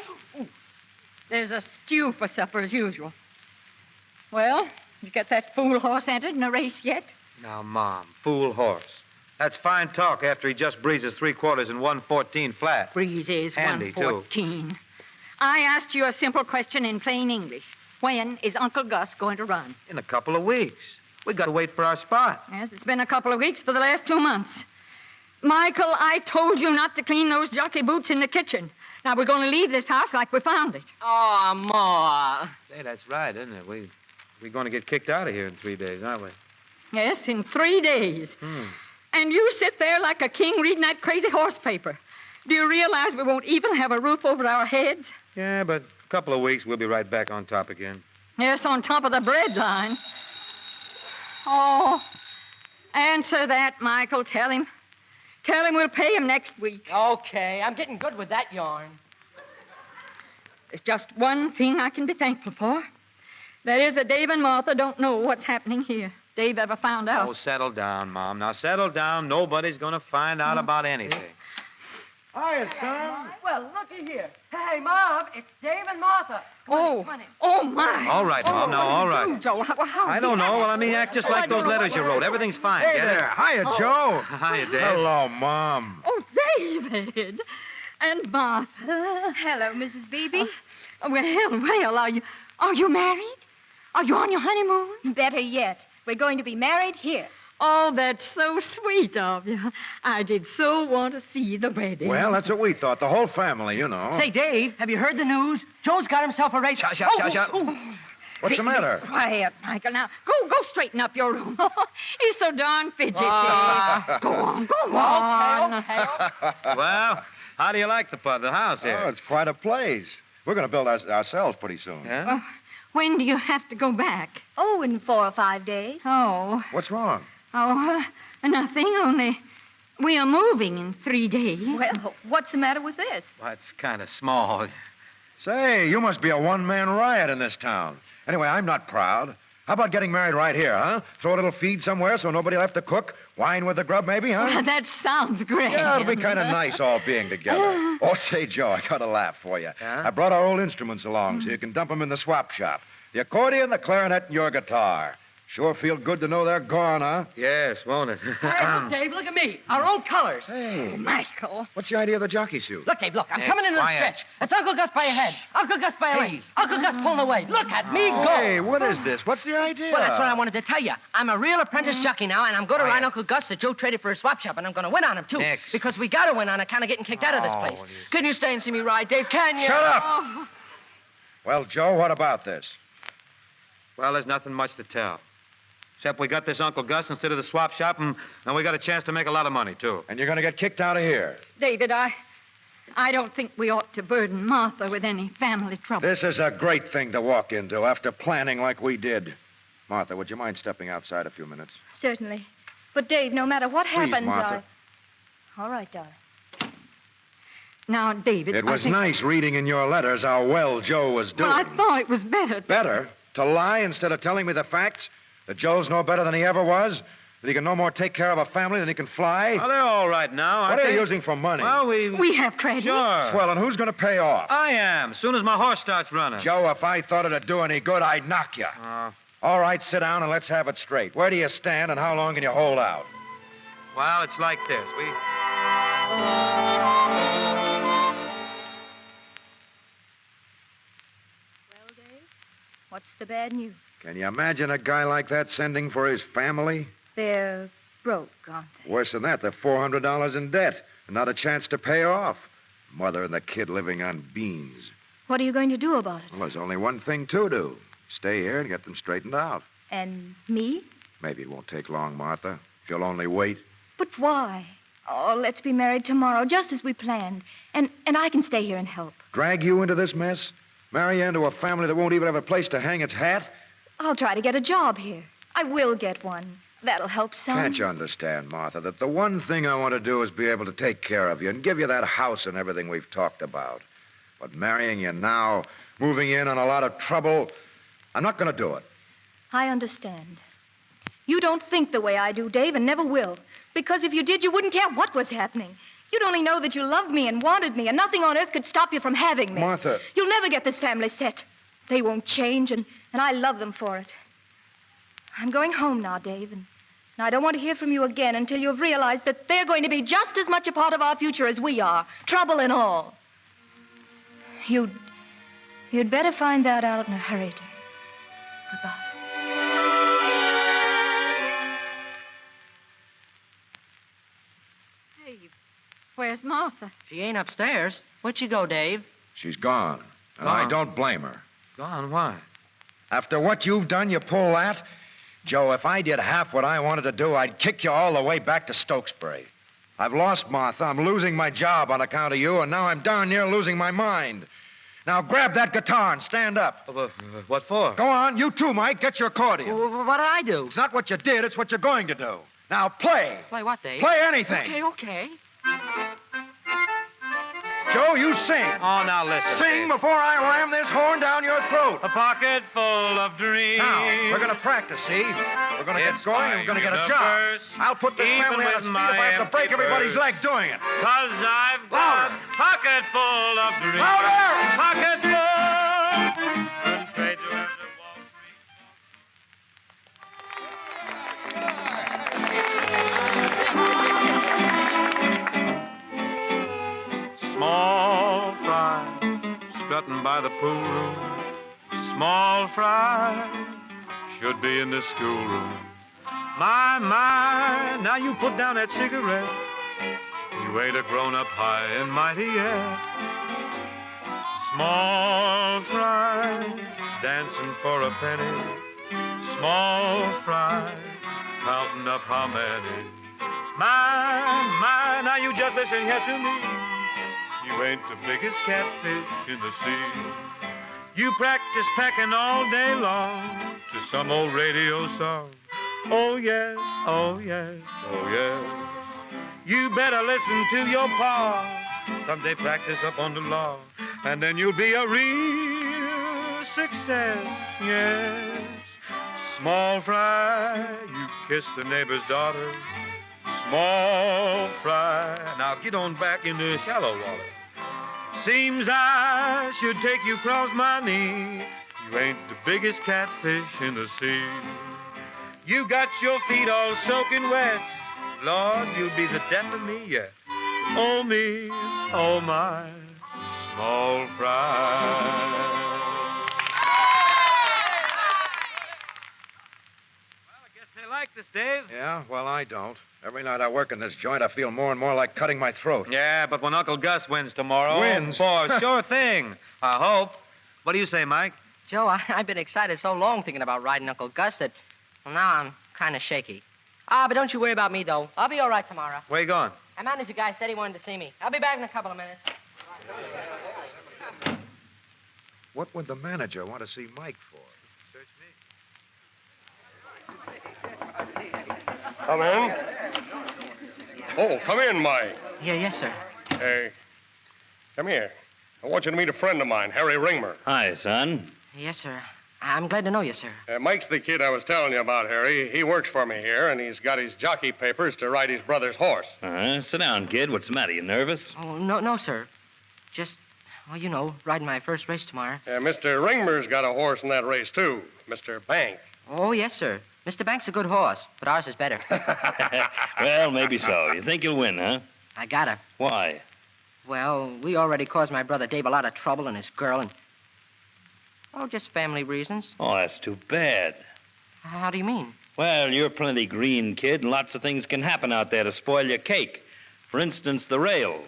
There's a stew for supper as usual. Well, you get that fool horse entered in a race yet? Now, Mom, fool horse. That's fine talk after he just breezes 3/4 in 114 flat. Breezes Handy, 114. I asked you a simple question in plain English. When is Uncle Gus going to run? In a couple of weeks. We got to wait for our spot. Yes, it's been a couple of weeks for the last 2 months. Michael, I told you not to clean those jockey boots in the kitchen. Now, we're going to leave this house like we found it. Oh, Ma. Say, that's right, isn't it? We're going to get kicked out of here in 3 days, aren't we? Yes, in 3 days. And you sit there like a king reading that crazy horse paper. Do you realize we won't even have a roof over our heads? Yeah, but a couple of weeks, we'll be right back on top again. Yes, on top of the bread line. Oh, answer that, Michael. Tell him. Tell him we'll pay him next week. Okay, I'm getting good with that yarn. There's just one thing I can be thankful for. That is that Dave and Martha don't know what's happening here. Dave ever found out. Oh, settle down, Mom. Now, settle down. Nobody's going to find out about anything. Hiya, son. Well, looky here. Hey, Mom, it's Dave and Martha. Oh, my. All right, Mom, now, all right. Oh, Joe, how I don't know. Well, I mean, act just like those letters you wrote. Everything's fine. Hey Get there. Hiya, Oh. Joe. Hiya, Dave. Hello, Mom. Oh, David. And Martha. Hello, Mrs. Beebe. Well, are you married? Are you on your honeymoon? Better yet, we're going to be married here. Oh, that's so sweet of you. I did so want to see the wedding. Well, that's what we thought. The whole family, you know. Say, Dave, have you heard the news? Joe's got himself a race. Shut. What's the matter? Quiet, Michael. Now, go straighten up your room. He's so darn fidgety. Go on. Okay. Well, how do you like the house here? Oh, it's quite a place. We're going to build ourselves pretty soon. Yeah? When do you have to go back? Oh, in 4 or 5 days. Oh, What's wrong? Nothing, only we are moving in 3 days. Well, what's the matter with this? Well, it's kind of small. Say, you must be a one-man riot in this town. Anyway, I'm not proud. How about getting married right here, huh? Throw a little feed somewhere so nobody will have to cook? Wine with the grub, maybe, huh? That sounds great. Yeah, it'll be kind of nice all being together. Oh, say, Joe, I got a laugh for you. Yeah? I brought our old instruments along so you can dump them in the swap shop. The accordion, the clarinet, and your guitar. Sure feel good to know they're gone, huh? Yes, won't it? Hey, look, Dave, look at me. Our own colors. Hey, Michael. what's the idea of the jockey suit? Look, Dave, look. I'm Hey, coming into the quiet. stretch. It's Uncle Gus by a head. Uncle Gus by a leg. Uncle Gus pulling away. Look at me go. Hey, what is this? What's the idea? Well, that's what I wanted to tell you. I'm a real apprentice jockey now, and I'm going to ride Uncle Gus that Joe traded for a swap shop, and I'm going to win on him, too. Nix. Because we got to win on account of getting kicked out of this place. Can you stay and see me ride, Dave? Can you? Shut up! Oh, Well, Joe, what about this? Well, there's nothing much to tell. Except we got this Uncle Gus instead of the swap shop, and we got a chance to make a lot of money, too. And you're going to get kicked out of here. David, I don't think we ought to burden Martha with any family trouble. This is a great thing to walk into after planning like we did. Martha, would you mind stepping outside a few minutes? Certainly. But, Dave, no matter what Please, happens, Martha. All right, darling. Now, David, It I was think... nice reading in your letters how well Joe was doing. Well, I thought it was better. Better to lie instead of telling me the facts? That Joe's no better than he ever was? That he can no more take care of a family than he can fly? Well, they're all right now, aren't What are they? you using for money? Well, We have credit. Sure. Swell, and who's going to pay off? I am, as soon as my horse starts running. Joe, if I thought it'd do any good, I'd knock you. All right, sit down and let's have it straight. Where do you stand and how long can you hold out? Well, it's like this. Well, Dave, what's the bad news? Can you imagine a guy like that sending for his family? They're broke, aren't they? Worse than that, they're $400 in debt and not a chance to pay off. Mother and the kid living on beans. What are you going to do about it? Well, there's only one thing to do. Stay here and get them straightened out. And me? Maybe it won't take long, Martha, if you'll only wait. But why? Oh, let's be married tomorrow, just as we planned. And I can stay here and help. Drag you into this mess? Marry you into a family that won't even have a place to hang its hat? I'll try to get a job here. I will get one. That'll help some. Can't you understand, Martha, that the one thing I want to do is be able to take care of you and give you that house and everything we've talked about. But marrying you now, moving in on a lot of trouble, I'm not going to do it. I understand. You don't think the way I do, Dave, and never will. Because if you did, you wouldn't care what was happening. You'd only know that you loved me and wanted me, and nothing on earth could stop you from having me. Martha. You'll never get this family set. They won't change, and I love them for it. I'm going home now, Dave, and I don't want to hear from you again until you've realized that they're going to be just as much a part of our future as we are, trouble and all. You'd better find that out in a hurry, Dave. Goodbye. Dave, where's Martha? She ain't upstairs. Where'd she go, Dave? She's gone, and I Gone? don't blame her. Gone? Why? After what you've done, you pull that? Joe, if I did half what I wanted to do, I'd kick you all the way back to Stokesbury. I've lost Martha. I'm losing my job on account of you, and now I'm darn near losing my mind. Now grab that guitar and stand up. What for? Go on, you too, Mike. Get your accordion. What did I do? It's not what you did, it's what you're going to do. Now play. Play what, Dave? Play anything. Okay. Joe, you sing. Oh, now listen. Sing before I ram this horn down your throat. A pocket full of dreams. Now, we're going to practice, see? We're going to get going and we're going to get a job. I'll put this family on its feet if I have to break everybody's leg doing it. 'Cause I've got a pocket full of dreams. Louder! Pocket full. Couldn't trade you as a Wall Street. Small fry, strutting by the pool room. Small fry, should be in the schoolroom. My, now you put down that cigarette. You ain't a grown-up high and mighty yet. Small fry, dancing for a penny. Small fry, counting up how many. My, now you just listen here to me. You ain't the biggest catfish in the sea. You practice pecking all day long to some old radio song. Oh yes, oh yes, oh yes. You better listen to your pa. Someday practice up on the law, and then you'll be a real success, yes. Small fry, you kiss the neighbor's daughter. Small fry, now get on back in the shallow water. Seems I should take you across my knee. You ain't the biggest catfish in the sea. You got your feet all soaking wet. Lord, you'll be the death of me yet. Oh, me, oh, my small fry. Well, I guess they like this, Dave. Yeah, well, I don't. Every night I work in this joint, I feel more and more like cutting my throat. Yeah, but when Uncle Gus wins tomorrow... Wins? For sure thing. I hope. What do you say, Mike? Joe, I've been excited so long thinking about riding Uncle Gus that, well, now I'm kind of shaky. But don't you worry about me, though. I'll be all right tomorrow. Where you going? Our manager guy said he wanted to see me. I'll be back in a couple of minutes. What would the manager want to see Mike for? Search me. Come in. Oh, come in, Mike. Yeah, yes, sir. Hey, come here. I want you to meet a friend of mine, Harry Ringmer. Hi, son. Yes, sir. I'm glad to know you, sir. Mike's the kid I was telling you about, Harry. He works for me here, and he's got his jockey papers to ride his brother's horse. Sit down, kid. What's the matter? You nervous? Oh, no, sir. Just, well, you know, riding my first race tomorrow. Mr. Ringmer's got a horse in that race, too. Mr. Bank. Oh, yes, sir. Mr. Bank's a good horse, but ours is better. Well, maybe so. You think you'll win, huh? I gotta. Why? Well, we already caused my brother Dave a lot of trouble and his girl, and... Oh, just family reasons. Oh, that's too bad. How do you mean? Well, you're a plenty green kid, and lots of things can happen out there to spoil your cake. For instance, the rail.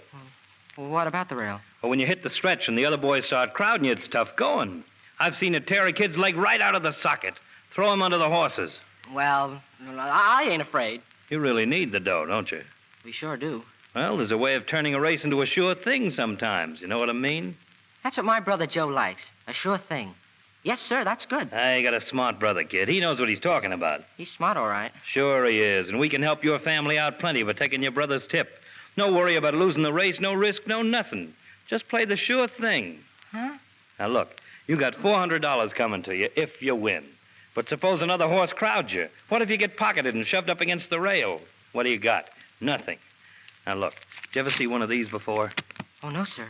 Well, what about the rail? Well, when you hit the stretch and the other boys start crowding you, it's tough going. I've seen it tear a kid's leg right out of the socket. Throw him under the horses. Well, I ain't afraid. You really need the dough, don't you? We sure do. Well, there's a way of turning a race into a sure thing sometimes. You know what I mean? That's what my brother Joe likes. A sure thing. Yes, sir, that's good. I got a smart brother, kid. He knows what he's talking about. He's smart, all right. Sure he is, and we can help your family out plenty by taking your brother's tip. No worry about losing the race, no risk, no nothing. Just play the sure thing. Huh? Now, look, you got $400 coming to you if you win. But suppose another horse crowds you. What if you get pocketed and shoved up against the rail? What do you got? Nothing. Now, look, did you ever see one of these before? Oh, no, sir.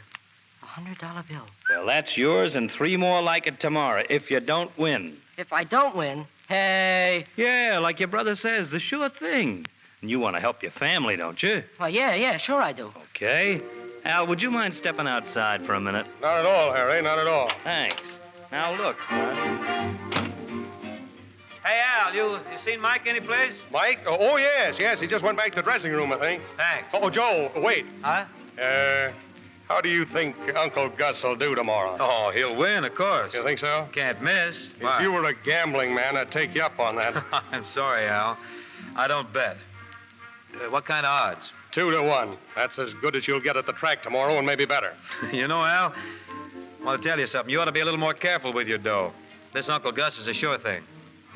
$100 bill. Well, that's yours and 3 more like it tomorrow if you don't win. If I don't win, hey. Yeah, like your brother says, the sure thing. And you want to help your family, don't you? Well, yeah, sure I do. Okay. Al, would you mind stepping outside for a minute? Not at all, Harry, not at all. Thanks. Now, look, son. Hey, Al, you seen Mike anyplace? Mike? Oh, yes. He just went back to the dressing room, I think. Thanks. Oh, Joe, wait. Huh? How do you think Uncle Gus will do tomorrow? Oh, he'll win, of course. You think so? Can't miss. If you were a gambling man, I'd take you up on that. I'm sorry, Al. I don't bet. What kind of odds? 2 to 1. That's as good as you'll get at the track tomorrow, and maybe better. You know, Al, I want to tell you something. You ought to be a little more careful with your dough. This Uncle Gus is a sure thing.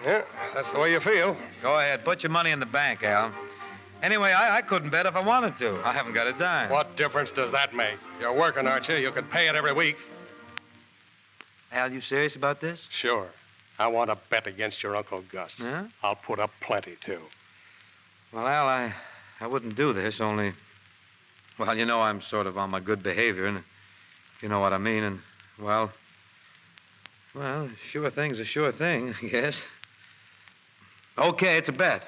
Yeah, that's the way you feel. Go ahead. Put your money in the bank, Al. Anyway, I couldn't bet if I wanted to. I haven't got a dime. What difference does that make? You're working, aren't you? You could pay it every week. Al, you serious about this? Sure. I want to bet against your Uncle Gus. Yeah? I'll put up plenty, too. Well, Al, I wouldn't do this, only... Well, you know I'm sort of on my good behavior, and you know what I mean, and, well, sure thing's a sure thing, I guess. Okay, it's a bet.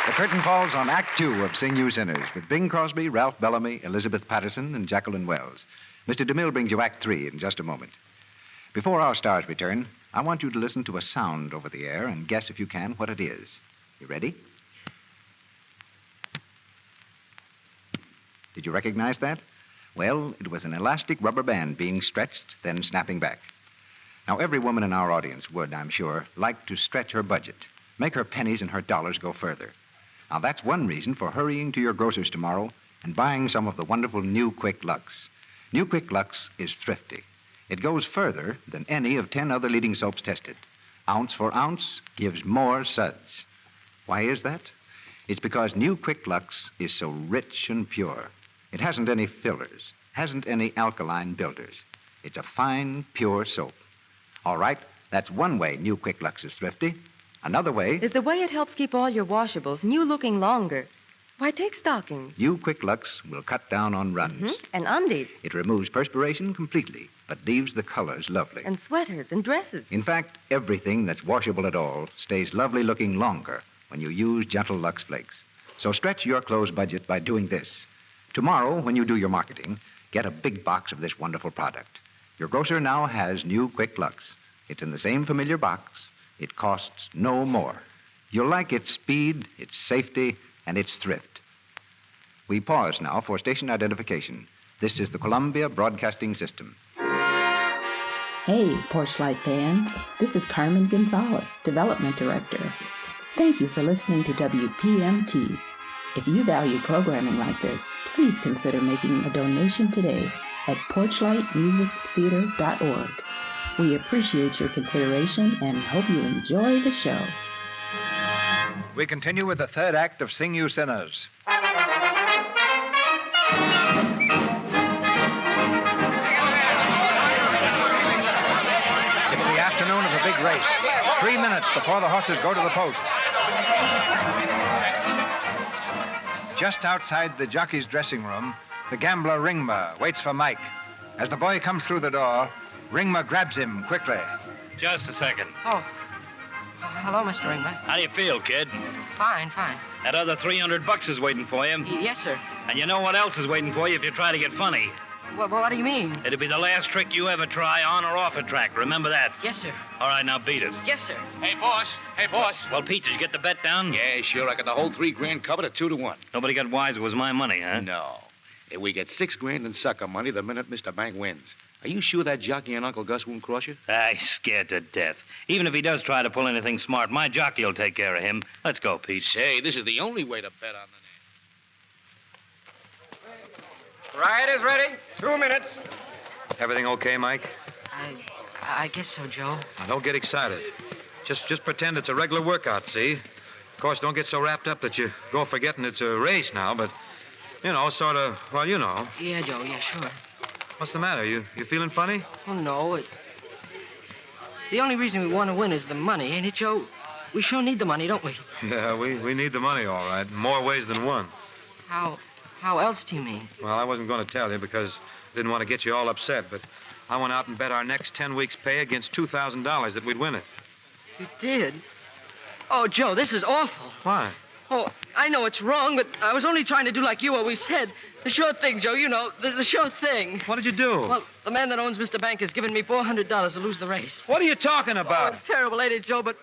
The curtain falls on Act Two of Sing You Sinners with Bing Crosby, Ralph Bellamy, Elizabeth Patterson, and Jacqueline Wells. Mr. DeMille brings you Act Three in just a moment. Before our stars return, I want you to listen to a sound over the air and guess, if you can, what it is. You ready? Did you recognize that? Well, it was an elastic rubber band being stretched, then snapping back. Now, every woman in our audience would, I'm sure, like to stretch her budget, make her pennies and her dollars go further. Now, that's one reason for hurrying to your grocer's tomorrow and buying some of the wonderful New Quick Lux. New Quick Lux is thrifty. It goes further than any of 10 other leading soaps tested. Ounce for ounce gives more suds. Why is that? It's because New Quick Lux is so rich and pure. It hasn't any fillers, hasn't any alkaline builders. It's a fine, pure soap. All right, that's one way New Quick Lux is thrifty. Another way is the way it helps keep all your washables new-looking longer. Why, take stockings. New Quick Lux will cut down on runs. Mm-hmm. And undies. It removes perspiration completely, but leaves the colors lovely. And sweaters and dresses. In fact, everything that's washable at all stays lovely looking longer when you use Gentle Lux Flakes. So stretch your clothes budget by doing this. Tomorrow, when you do your marketing, get a big box of this wonderful product. Your grocer now has New Quick Lux. It's in the same familiar box. It costs no more. You'll like its speed, its safety, and its thrift. We pause now for station identification. This is the Columbia Broadcasting System. Hey, Porchlight fans. This is Carmen Gonzalez, Development Director. Thank you for listening to WPMT. If you value programming like this, please consider making a donation today at porchlightmusictheater.org. We appreciate your consideration and hope you enjoy the show. We continue with the third act of Sing You Sinners. It's the afternoon of a big race. 3 minutes before the horses go to the post. Just outside the jockey's dressing room, the gambler Ringma waits for Mike. As the boy comes through the door, Ringma grabs him quickly. Just a second. Oh. Hello, Mr. Ringman. How do you feel, kid? Fine. That other $300 is waiting for you. Yes, sir. And you know what else is waiting for you if you try to get funny? What do you mean? It'll be the last trick you ever try on or off a track. Remember that? Yes, sir. All right, now beat it. Yes, sir. Hey, boss. Well, Pete, did you get the bet down? Yeah, sure. I got the whole $3,000 covered at 2-1. Nobody got wise. It was my money, huh? No. Hey, we get $6,000 in sucker money the minute Mr. Bank wins. Are you sure that jockey and Uncle Gus won't crush you? I'm scared to death. Even if he does try to pull anything smart, my jockey will take care of him. Let's go, Pete. Say, this is the only way to bet on the Riders ready. 2 minutes. Everything okay, Mike? I guess so, Joe. Now, don't get excited. Just pretend it's a regular workout, see? Of course, don't get so wrapped up that you go forgetting it's a race now, but, you know, sort of, well, you know. Yeah, Joe, yeah, sure. What's the matter? You feeling funny? Oh, no. The only reason we want to win is the money, ain't it, Joe? We sure need the money, don't we? Yeah, we need the money, all right, in more ways than one. How else do you mean? Well, I wasn't going to tell you because I didn't want to get you all upset, but I went out and bet our next 10 weeks' pay against $2,000 that we'd win it. You did? Oh, Joe, this is awful. Why? Oh, I know it's wrong, but I was only trying to do like you always said. The sure thing, Joe, you know, the sure thing. What did you do? Well, the man that owns Mr. Bank has given me $400 to lose the race. What are you talking about? Oh, it's terrible, ain't it, Joe? But,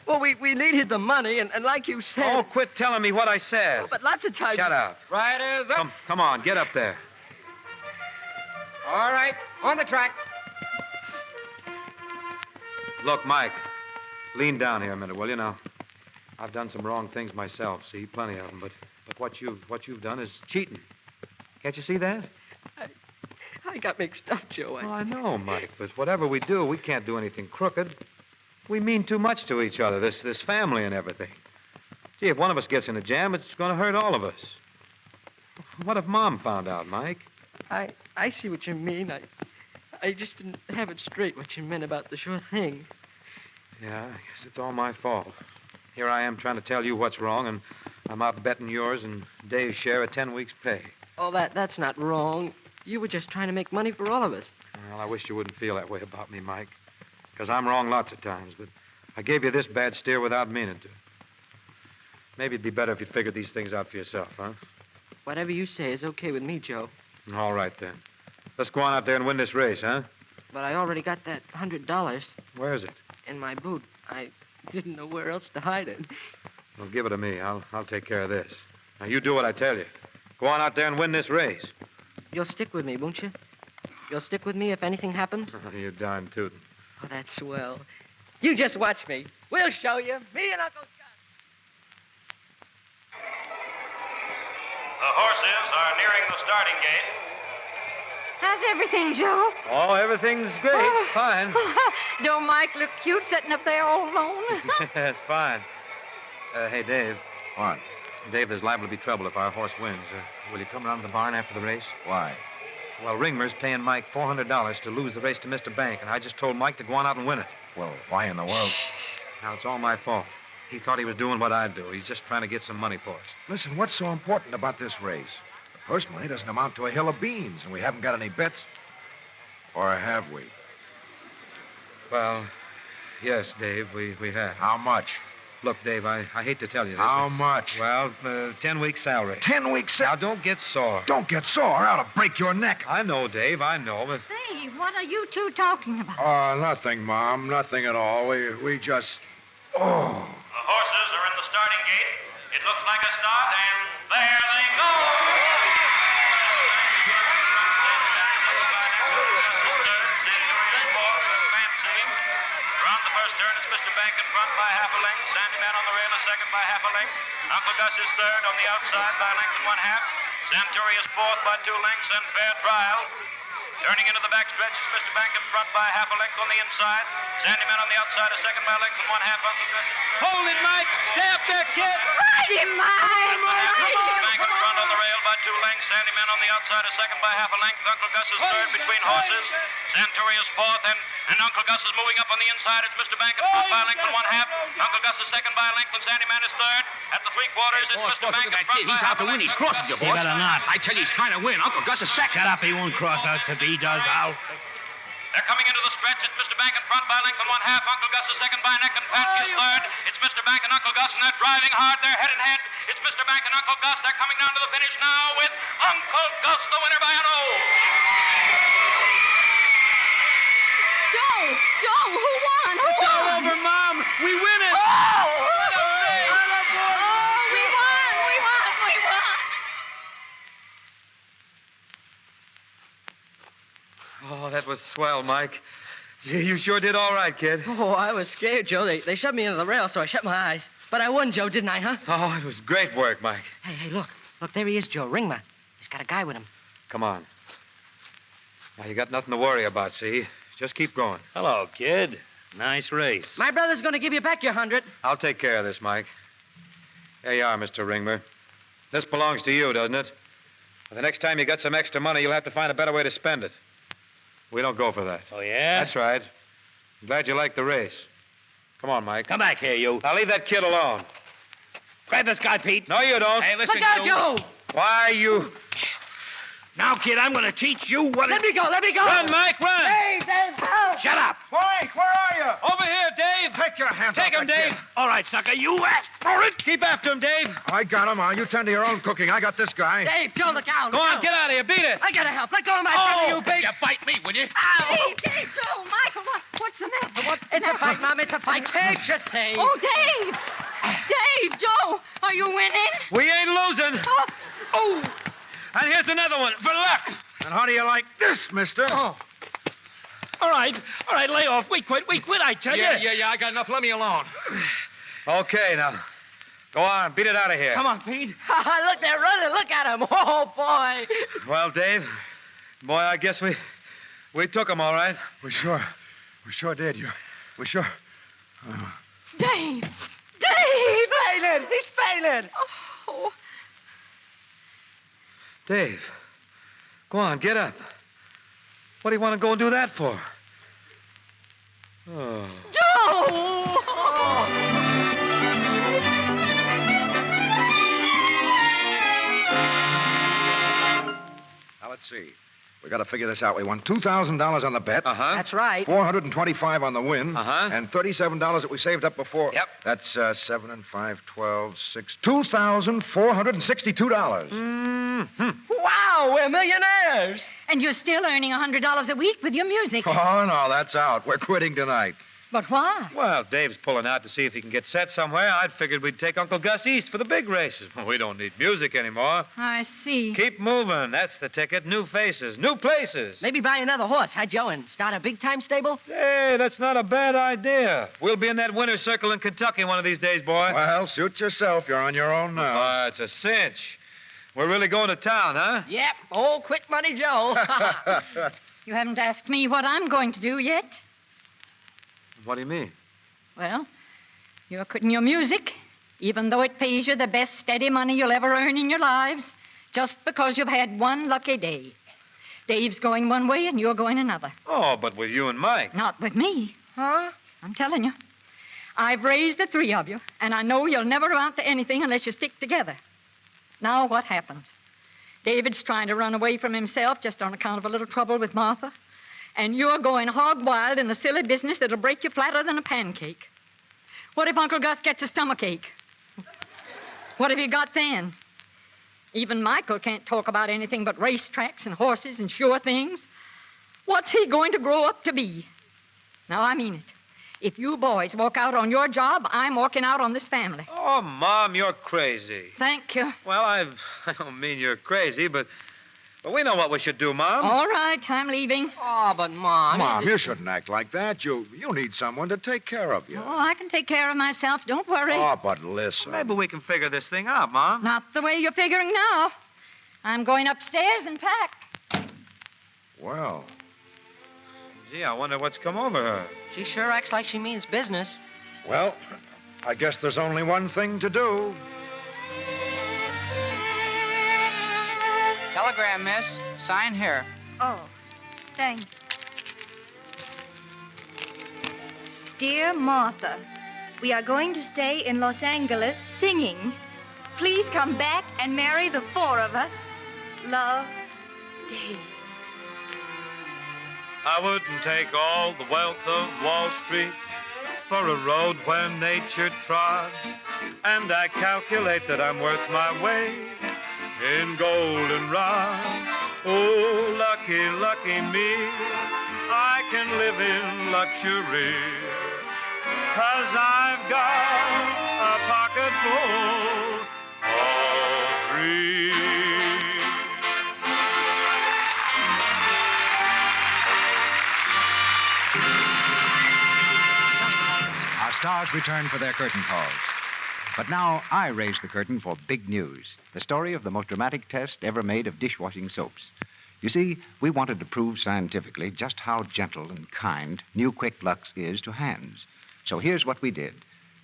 well, we needed the money, and like you said... Oh, quit telling me what I said. Oh, but lots of times... Shut up. Riders up. Come on, get up there. All right, on the track. Look, Mike, lean down here a minute, will you? Now, I've done some wrong things myself, see, plenty of them, but what you've done is cheating. Can't you see that? I got mixed up, Joe. Well, I know, Mike, but whatever we do, we can't do anything crooked. We mean too much to each other, this family and everything. Gee, if one of us gets in a jam, it's going to hurt all of us. What if Mom found out, Mike? I see what you mean. I just didn't have it straight what you meant about the sure thing. Yeah, I guess it's all my fault. Here I am trying to tell you what's wrong, and I'm out betting yours and Dave's share of 10 weeks' pay. Oh, that's not wrong. You were just trying to make money for all of us. Well, I wish you wouldn't feel that way about me, Mike. Because I'm wrong lots of times, but I gave you this bad steer without meaning to. Maybe it'd be better if you figured these things out for yourself, huh? Whatever you say is okay with me, Joe. All right, then. Let's go on out there and win this race, huh? But I already got that $100. Where is it? In my boot. I didn't know where else to hide it. Well, give it to me. I'll take care of this. Now, you do what I tell you. Go on out there and win this race. You'll stick with me, won't you? You'll stick with me if anything happens? You're darn tootin'. Oh, that's swell. You just watch me. We'll show you. Me and Uncle Gus. The horses are nearing the starting gate. How's everything, Joe? Oh, everything's great. Fine. Don't Mike look cute sitting up there all alone? It's fine. Hey, Dave. What? Dave, there's liable to be trouble if our horse wins. Will you come around to the barn after the race? Why? Well, Ringmer's paying Mike $400 to lose the race to Mr. Bank, and I just told Mike to go on out and win it. Well, why in the world? Now, it's all my fault. He thought he was doing what I'd do. He's just trying to get some money for us. Listen, what's so important about this race? The purse money doesn't amount to a hill of beans, and we haven't got any bets. Or have we? Well, yes, Dave, we have. How much? Look, Dave, I hate to tell you this. How but- much? Well, 10 weeks' salary. 10 weeks? Now, don't get sore. Don't get sore. I'll break your neck. I know, Dave, I know, but... Say, what are you two talking about? Nothing, Mom. Nothing at all. We just... Oh. The horses are in the starting gate. It looks like a start, and there they go. Around the first turn, it's Mr. Bank in front by half a length. Sandyman on the rail is second by half a length. Uncle Gus is third on the outside by a length and 1/2. Santuri is fourth by 2 lengths, and Fair Trial. Turning into the backstretch is Mr. Bank in front by half a length on the inside. Sandyman on the outside is second by a length and 1/2. Uncle Gus is third. Hold it, Mike. Stay up there, kid. Ride him, Mike! Mr. Bank in front on the rail by 2 lengths. Sandyman on the outside is second by half a length. Uncle Gus is third between horses. Santuri is fourth, and Uncle Gus is moving up on the inside. It's Mr. Bank in front by a length and 1/2. Uncle Gus is second by a length, and Sandyman is third. At the 3/4, it's Mr. Bank in front by He's half out to a win. length. He's crossing you, boss. He better not. I tell you, he's trying to win. Uncle Gus is second. Shut up, he won't cross us. If he does, I'll... They're coming into the stretch. It's Mr. Bank in front by a length and 1/2. Uncle Gus is second by neck, and Patsy is third. It's Mr. Bank and Uncle Gus, and they're driving hard. They're head in head. It's Mr. Bank and Uncle Gus. They're coming down to the finish now with Uncle Gus, the winner by an O. Joe, who won? Who It's all won? over, Mom. We win it. Oh! What a race. Oh, we won! Oh, that was swell, Mike. You sure did all right, kid. Oh, I was scared, Joe. They shoved me into the rail, so I shut my eyes. But I won, Joe, didn't I, huh? Oh, it was great work, Mike. Hey, look. Look, there he is, Joe. Ringma. He's got a guy with him. Come on. Now, you got nothing to worry about, see? Just keep going. Hello, kid. Nice race. My brother's going to give you back your 100. I'll take care of this, Mike. Here you are, Mr. Ringmer. This belongs to you, doesn't it? But the next time you got some extra money, you'll have to find a better way to spend it. We don't go for that. Oh, yeah? That's right. I'm glad you liked the race. Come on, Mike. Come back here, you. Now, leave that kid alone. Grab this guy, Pete. No, you don't. Hey, listen, Look out, Joe! Why, you... Now, kid, I'm going to teach you what Let me go. Run, Mike, run! Hey, help! Shut up. Frank, where are you? Over here, Dave. Take your hands Take off him, that Dave. kid. All right, sucker, you ask for it. Keep after him, Dave. I got him. You tend to your own cooking. I got this guy. Dave, Joe, look out. Go on, get out of here. Beat it. I gotta help. Let go of my brother, you big... You bite me, will you? Dave, Joe, Michael, what's the matter? It's a fight, Mom. It's a fight. Can't you say? Oh, Dave! Dave, Joe, are you winning? We ain't losing. Oh, And here's another one for luck. And how do you like this, mister? Oh. All right, lay off. We quit, I tell you. Yeah, I got enough. Let me alone. Okay, now. Go on, beat it out of here. Come on, Pete. Look, they're running. Look at them. Oh, boy. Well, Dave, boy, I guess we took him all right. We sure did. We sure. Dave! He's failing. He's failing. Oh. Dave, go on, get up. What do you want to go and do that for? Oh. Joe! Now, let's see. We got to figure this out. We won $2,000 on the bet. Uh-huh. That's right. $425 on the win. Uh-huh. And $37 that we saved up before. Yep. That's 7 and 5, 12, 6, $2,462. Mm-hmm. Wow, we're millionaires. And you're still earning $100 a week with your music. Oh, no, that's out. We're quitting tonight. But why? Well, Dave's pulling out to see if he can get set somewhere. I'd figured we'd take Uncle Gus east for the big races. Well, we don't need music anymore. I see. Keep moving. That's the ticket. New faces, new places. Maybe buy another horse, huh, Joe, and start a big-time stable? Hey, that's not a bad idea. We'll be in that winner's circle in Kentucky one of these days, boy. Well, suit yourself. You're on your own now. It's a cinch. We're really going to town, huh? Yep, old Quick Money Joe. You haven't asked me what I'm going to do yet. What do you mean? Well, you're quitting your music, even though it pays you the best steady money you'll ever earn in your lives, just because you've had one lucky day. Dave's going one way and you're going another. Oh, but with you and Mike. Not with me. Huh? I'm telling you. I've raised the three of you, and I know you'll never amount to anything unless you stick together. Now what happens? David's trying to run away from himself just on account of a little trouble with Martha. And you're going hog wild in a silly business that'll break you flatter than a pancake. What if Uncle Gus gets a stomachache? What have you got then? Even Michael can't talk about anything but racetracks and horses and sure things. What's he going to grow up to be? Now, I mean it. If you boys walk out on your job, I'm walking out on this family. Oh, Mom, you're crazy. Thank you. Well, I don't mean you're crazy, but we know what we should do, Mom. All right, I'm leaving. Oh, but Mom... Mom, you shouldn't act like that. You need someone to take care of you. Oh, I can take care of myself. Don't worry. Oh, but listen. Maybe we can figure this thing out, Mom. Not the way you're figuring now. I'm going upstairs and pack. Well. Gee, I wonder what's come over her. She sure acts like she means business. Well, I guess there's only one thing to do. Telegram, miss. Sign here. Oh, thank you. Dear Martha, we are going to stay in Los Angeles singing. Please come back and marry the four of us. Love, Dave. I wouldn't take all the wealth of Wall Street for a road where nature trods, and I calculate that I'm worth my weight in golden rods. Oh, lucky, lucky me, I can live in luxury, 'cause I've got a pocket full of dreams. Our stars return for their curtain calls. But now I raise the curtain for big news, the story of the most dramatic test ever made of dishwashing soaps. You see, we wanted to prove scientifically just how gentle and kind New Quick Lux is to hands. So here's what we did.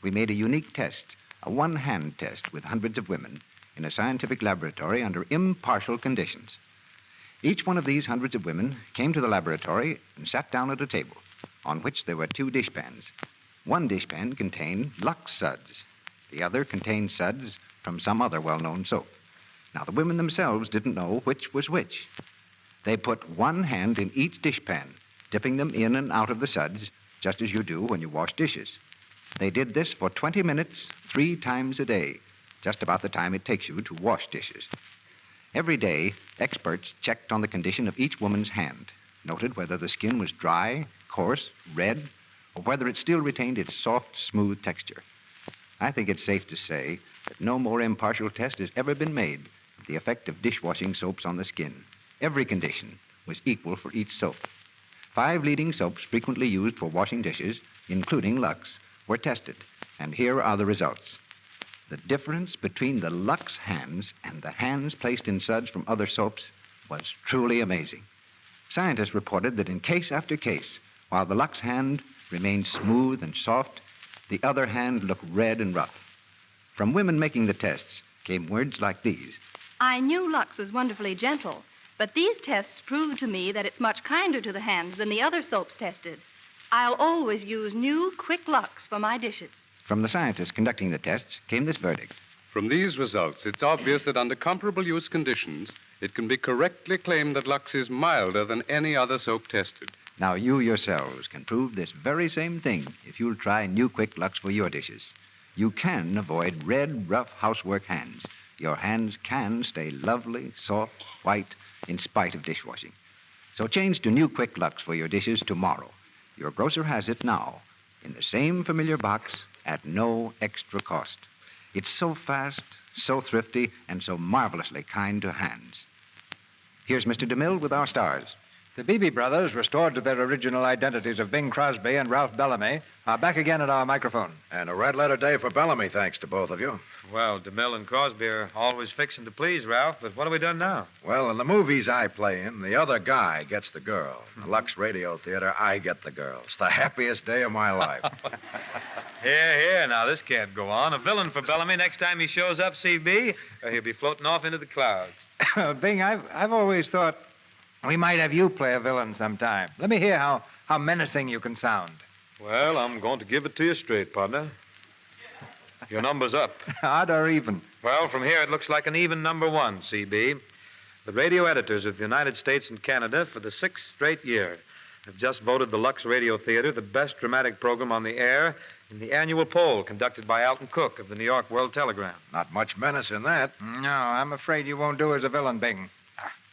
We made a unique test, a one-hand test with hundreds of women in a scientific laboratory under impartial conditions. Each one of these hundreds of women came to the laboratory and sat down at a table on which there were two dishpans. One dishpan contained Lux suds. The other contained suds from some other well-known soap. Now, the women themselves didn't know which was which. They put one hand in each dishpan, dipping them in and out of the suds, just as you do when you wash dishes. They did this for 20 minutes, 3 times a day, just about the time it takes you to wash dishes. Every day, experts checked on the condition of each woman's hand, noted whether the skin was dry, coarse, red, or whether it still retained its soft, smooth texture. I think it's safe to say that no more impartial test has ever been made of the effect of dishwashing soaps on the skin. Every condition was equal for each soap. 5 leading soaps frequently used for washing dishes, including Lux, were tested, and here are the results. The difference between the Lux hands and the hands placed in suds from other soaps was truly amazing. Scientists reported that in case after case, while the Lux hand remained smooth and soft, the other hand looked red and rough. From women making the tests came words like these. I knew Lux was wonderfully gentle, but these tests proved to me that it's much kinder to the hands than the other soaps tested. I'll always use new, quick Lux for my dishes. From the scientists conducting the tests came this verdict. From these results, it's obvious that under comparable use conditions, it can be correctly claimed that Lux is milder than any other soap tested. Now you yourselves can prove this very same thing if you'll try new Quick Lux for your dishes. You can avoid red, rough housework hands. Your hands can stay lovely, soft, white, in spite of dishwashing. So change to new Quick Lux for your dishes tomorrow. Your grocer has it now, in the same familiar box, at no extra cost. It's so fast, so thrifty, and so marvelously kind to hands. Here's Mr. DeMille with our stars. The Beebe brothers, restored to their original identities of Bing Crosby and Ralph Bellamy, are back again at our microphone. And a red letter day for Bellamy, thanks to both of you. Well, DeMille and Crosby are always fixing to please, Ralph, but what have we done now? Well, in the movies I play in, the other guy gets the girl. In the Lux Radio Theater, I get the girl. It's the happiest day of my life. Here, now, this can't go on. A villain for Bellamy. Next time he shows up, CB, he'll be floating off into the clouds. Bing, I've always thought we might have you play a villain sometime. Let me hear how menacing you can sound. Well, I'm going to give it to you straight, partner. Your number's up. Odd or even? Well, from here it looks like an even number one, CB. The radio editors of the United States and Canada for the 6th straight year have just voted the Lux Radio Theater the best dramatic program on the air in the annual poll conducted by Alton Cook of the New York World Telegram. Not much menace in that. No, I'm afraid you won't do as a villain, Bing.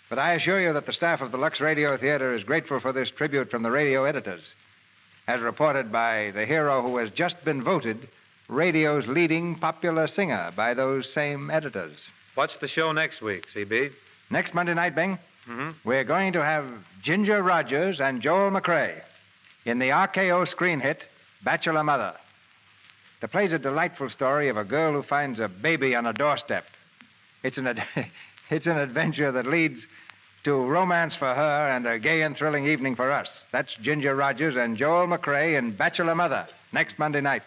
But I assure you that the staff of the Lux Radio Theater is grateful for this tribute from the radio editors. As reported by the hero who has just been voted radio's leading popular singer by those same editors. What's the show next week, CB? Next Monday night, Bing, Mm-hmm. we're going to have Ginger Rogers and Joel McCrea in the RKO screen hit, Bachelor Mother. The play's a delightful story of a girl who finds a baby on a doorstep. It's an adventure that leads to romance for her and a gay and thrilling evening for us. That's Ginger Rogers and Joel McCrea in Bachelor Mother, next Monday night.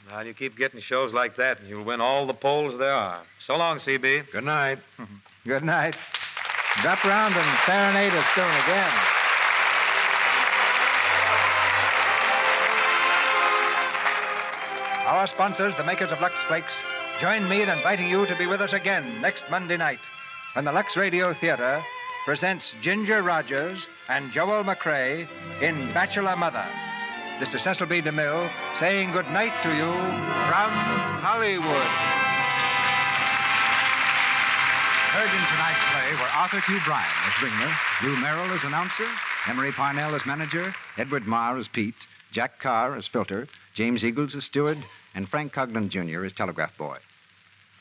Well, you keep getting shows like that, and you'll win all the polls there are. So long, CB. Good night. Good night. Drop round and serenade us soon again. Our sponsors, the makers of Lux Flakes, join me in inviting you to be with us again next Monday night when the Lux Radio Theater presents Ginger Rogers and Joel McCrea in Bachelor Mother. This is Cecil B. DeMille saying good night to you from Hollywood. Heard in tonight's play were Arthur Q. Bryan as Ringler, Lou Merrill as announcer, Emery Parnell as manager, Edward Marr as Pete, Jack Carr as filter, James Eagles as steward, and Frank Coughlin, Jr. as telegraph boy.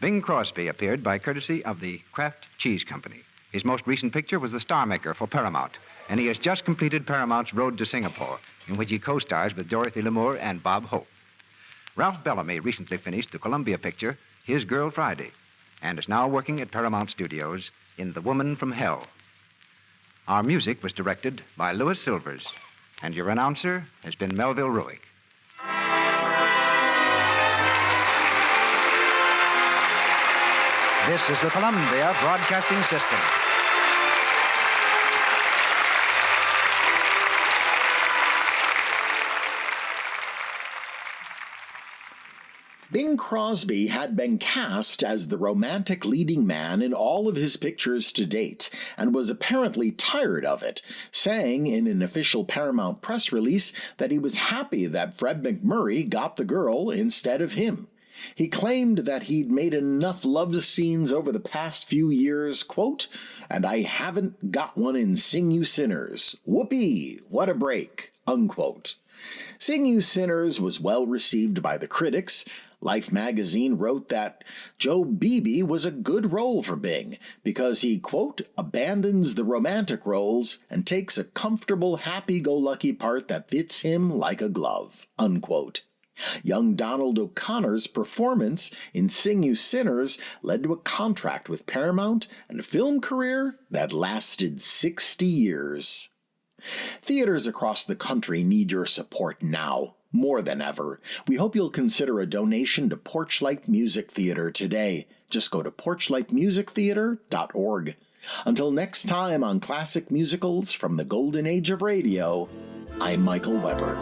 Bing Crosby appeared by courtesy of the Kraft Cheese Company. His most recent picture was The Star Maker for Paramount, and he has just completed Paramount's Road to Singapore, in which he co-stars with Dorothy Lamour and Bob Hope. Ralph Bellamy recently finished the Columbia picture, His Girl Friday, and is now working at Paramount Studios in The Woman from Hell. Our music was directed by Louis Silvers, and your announcer has been Melville Ruick. This is the Columbia Broadcasting System. Bing Crosby had been cast as the romantic leading man in all of his pictures to date, and was apparently tired of it, saying in an official Paramount press release that he was happy that Fred McMurray got the girl instead of him. He claimed that he'd made enough love scenes over the past few years, quote, "and I haven't got one in Sing You Sinners. Whoopee, what a break," unquote. Sing You Sinners was well received by the critics. Life magazine wrote that Joe Beebe was a good role for Bing because he, quote, abandons the romantic roles and takes a comfortable, happy-go-lucky part that fits him like a glove, unquote. Young Donald O'Connor's performance in Sing You Sinners led to a contract with Paramount and a film career that lasted 60 years. Theaters across the country need your support now, more than ever. We hope you'll consider a donation to Porchlight Music Theater today. Just go to porchlightmusictheater.org. Until next time on Classic Musicals from the Golden Age of Radio, I'm Michael Weber.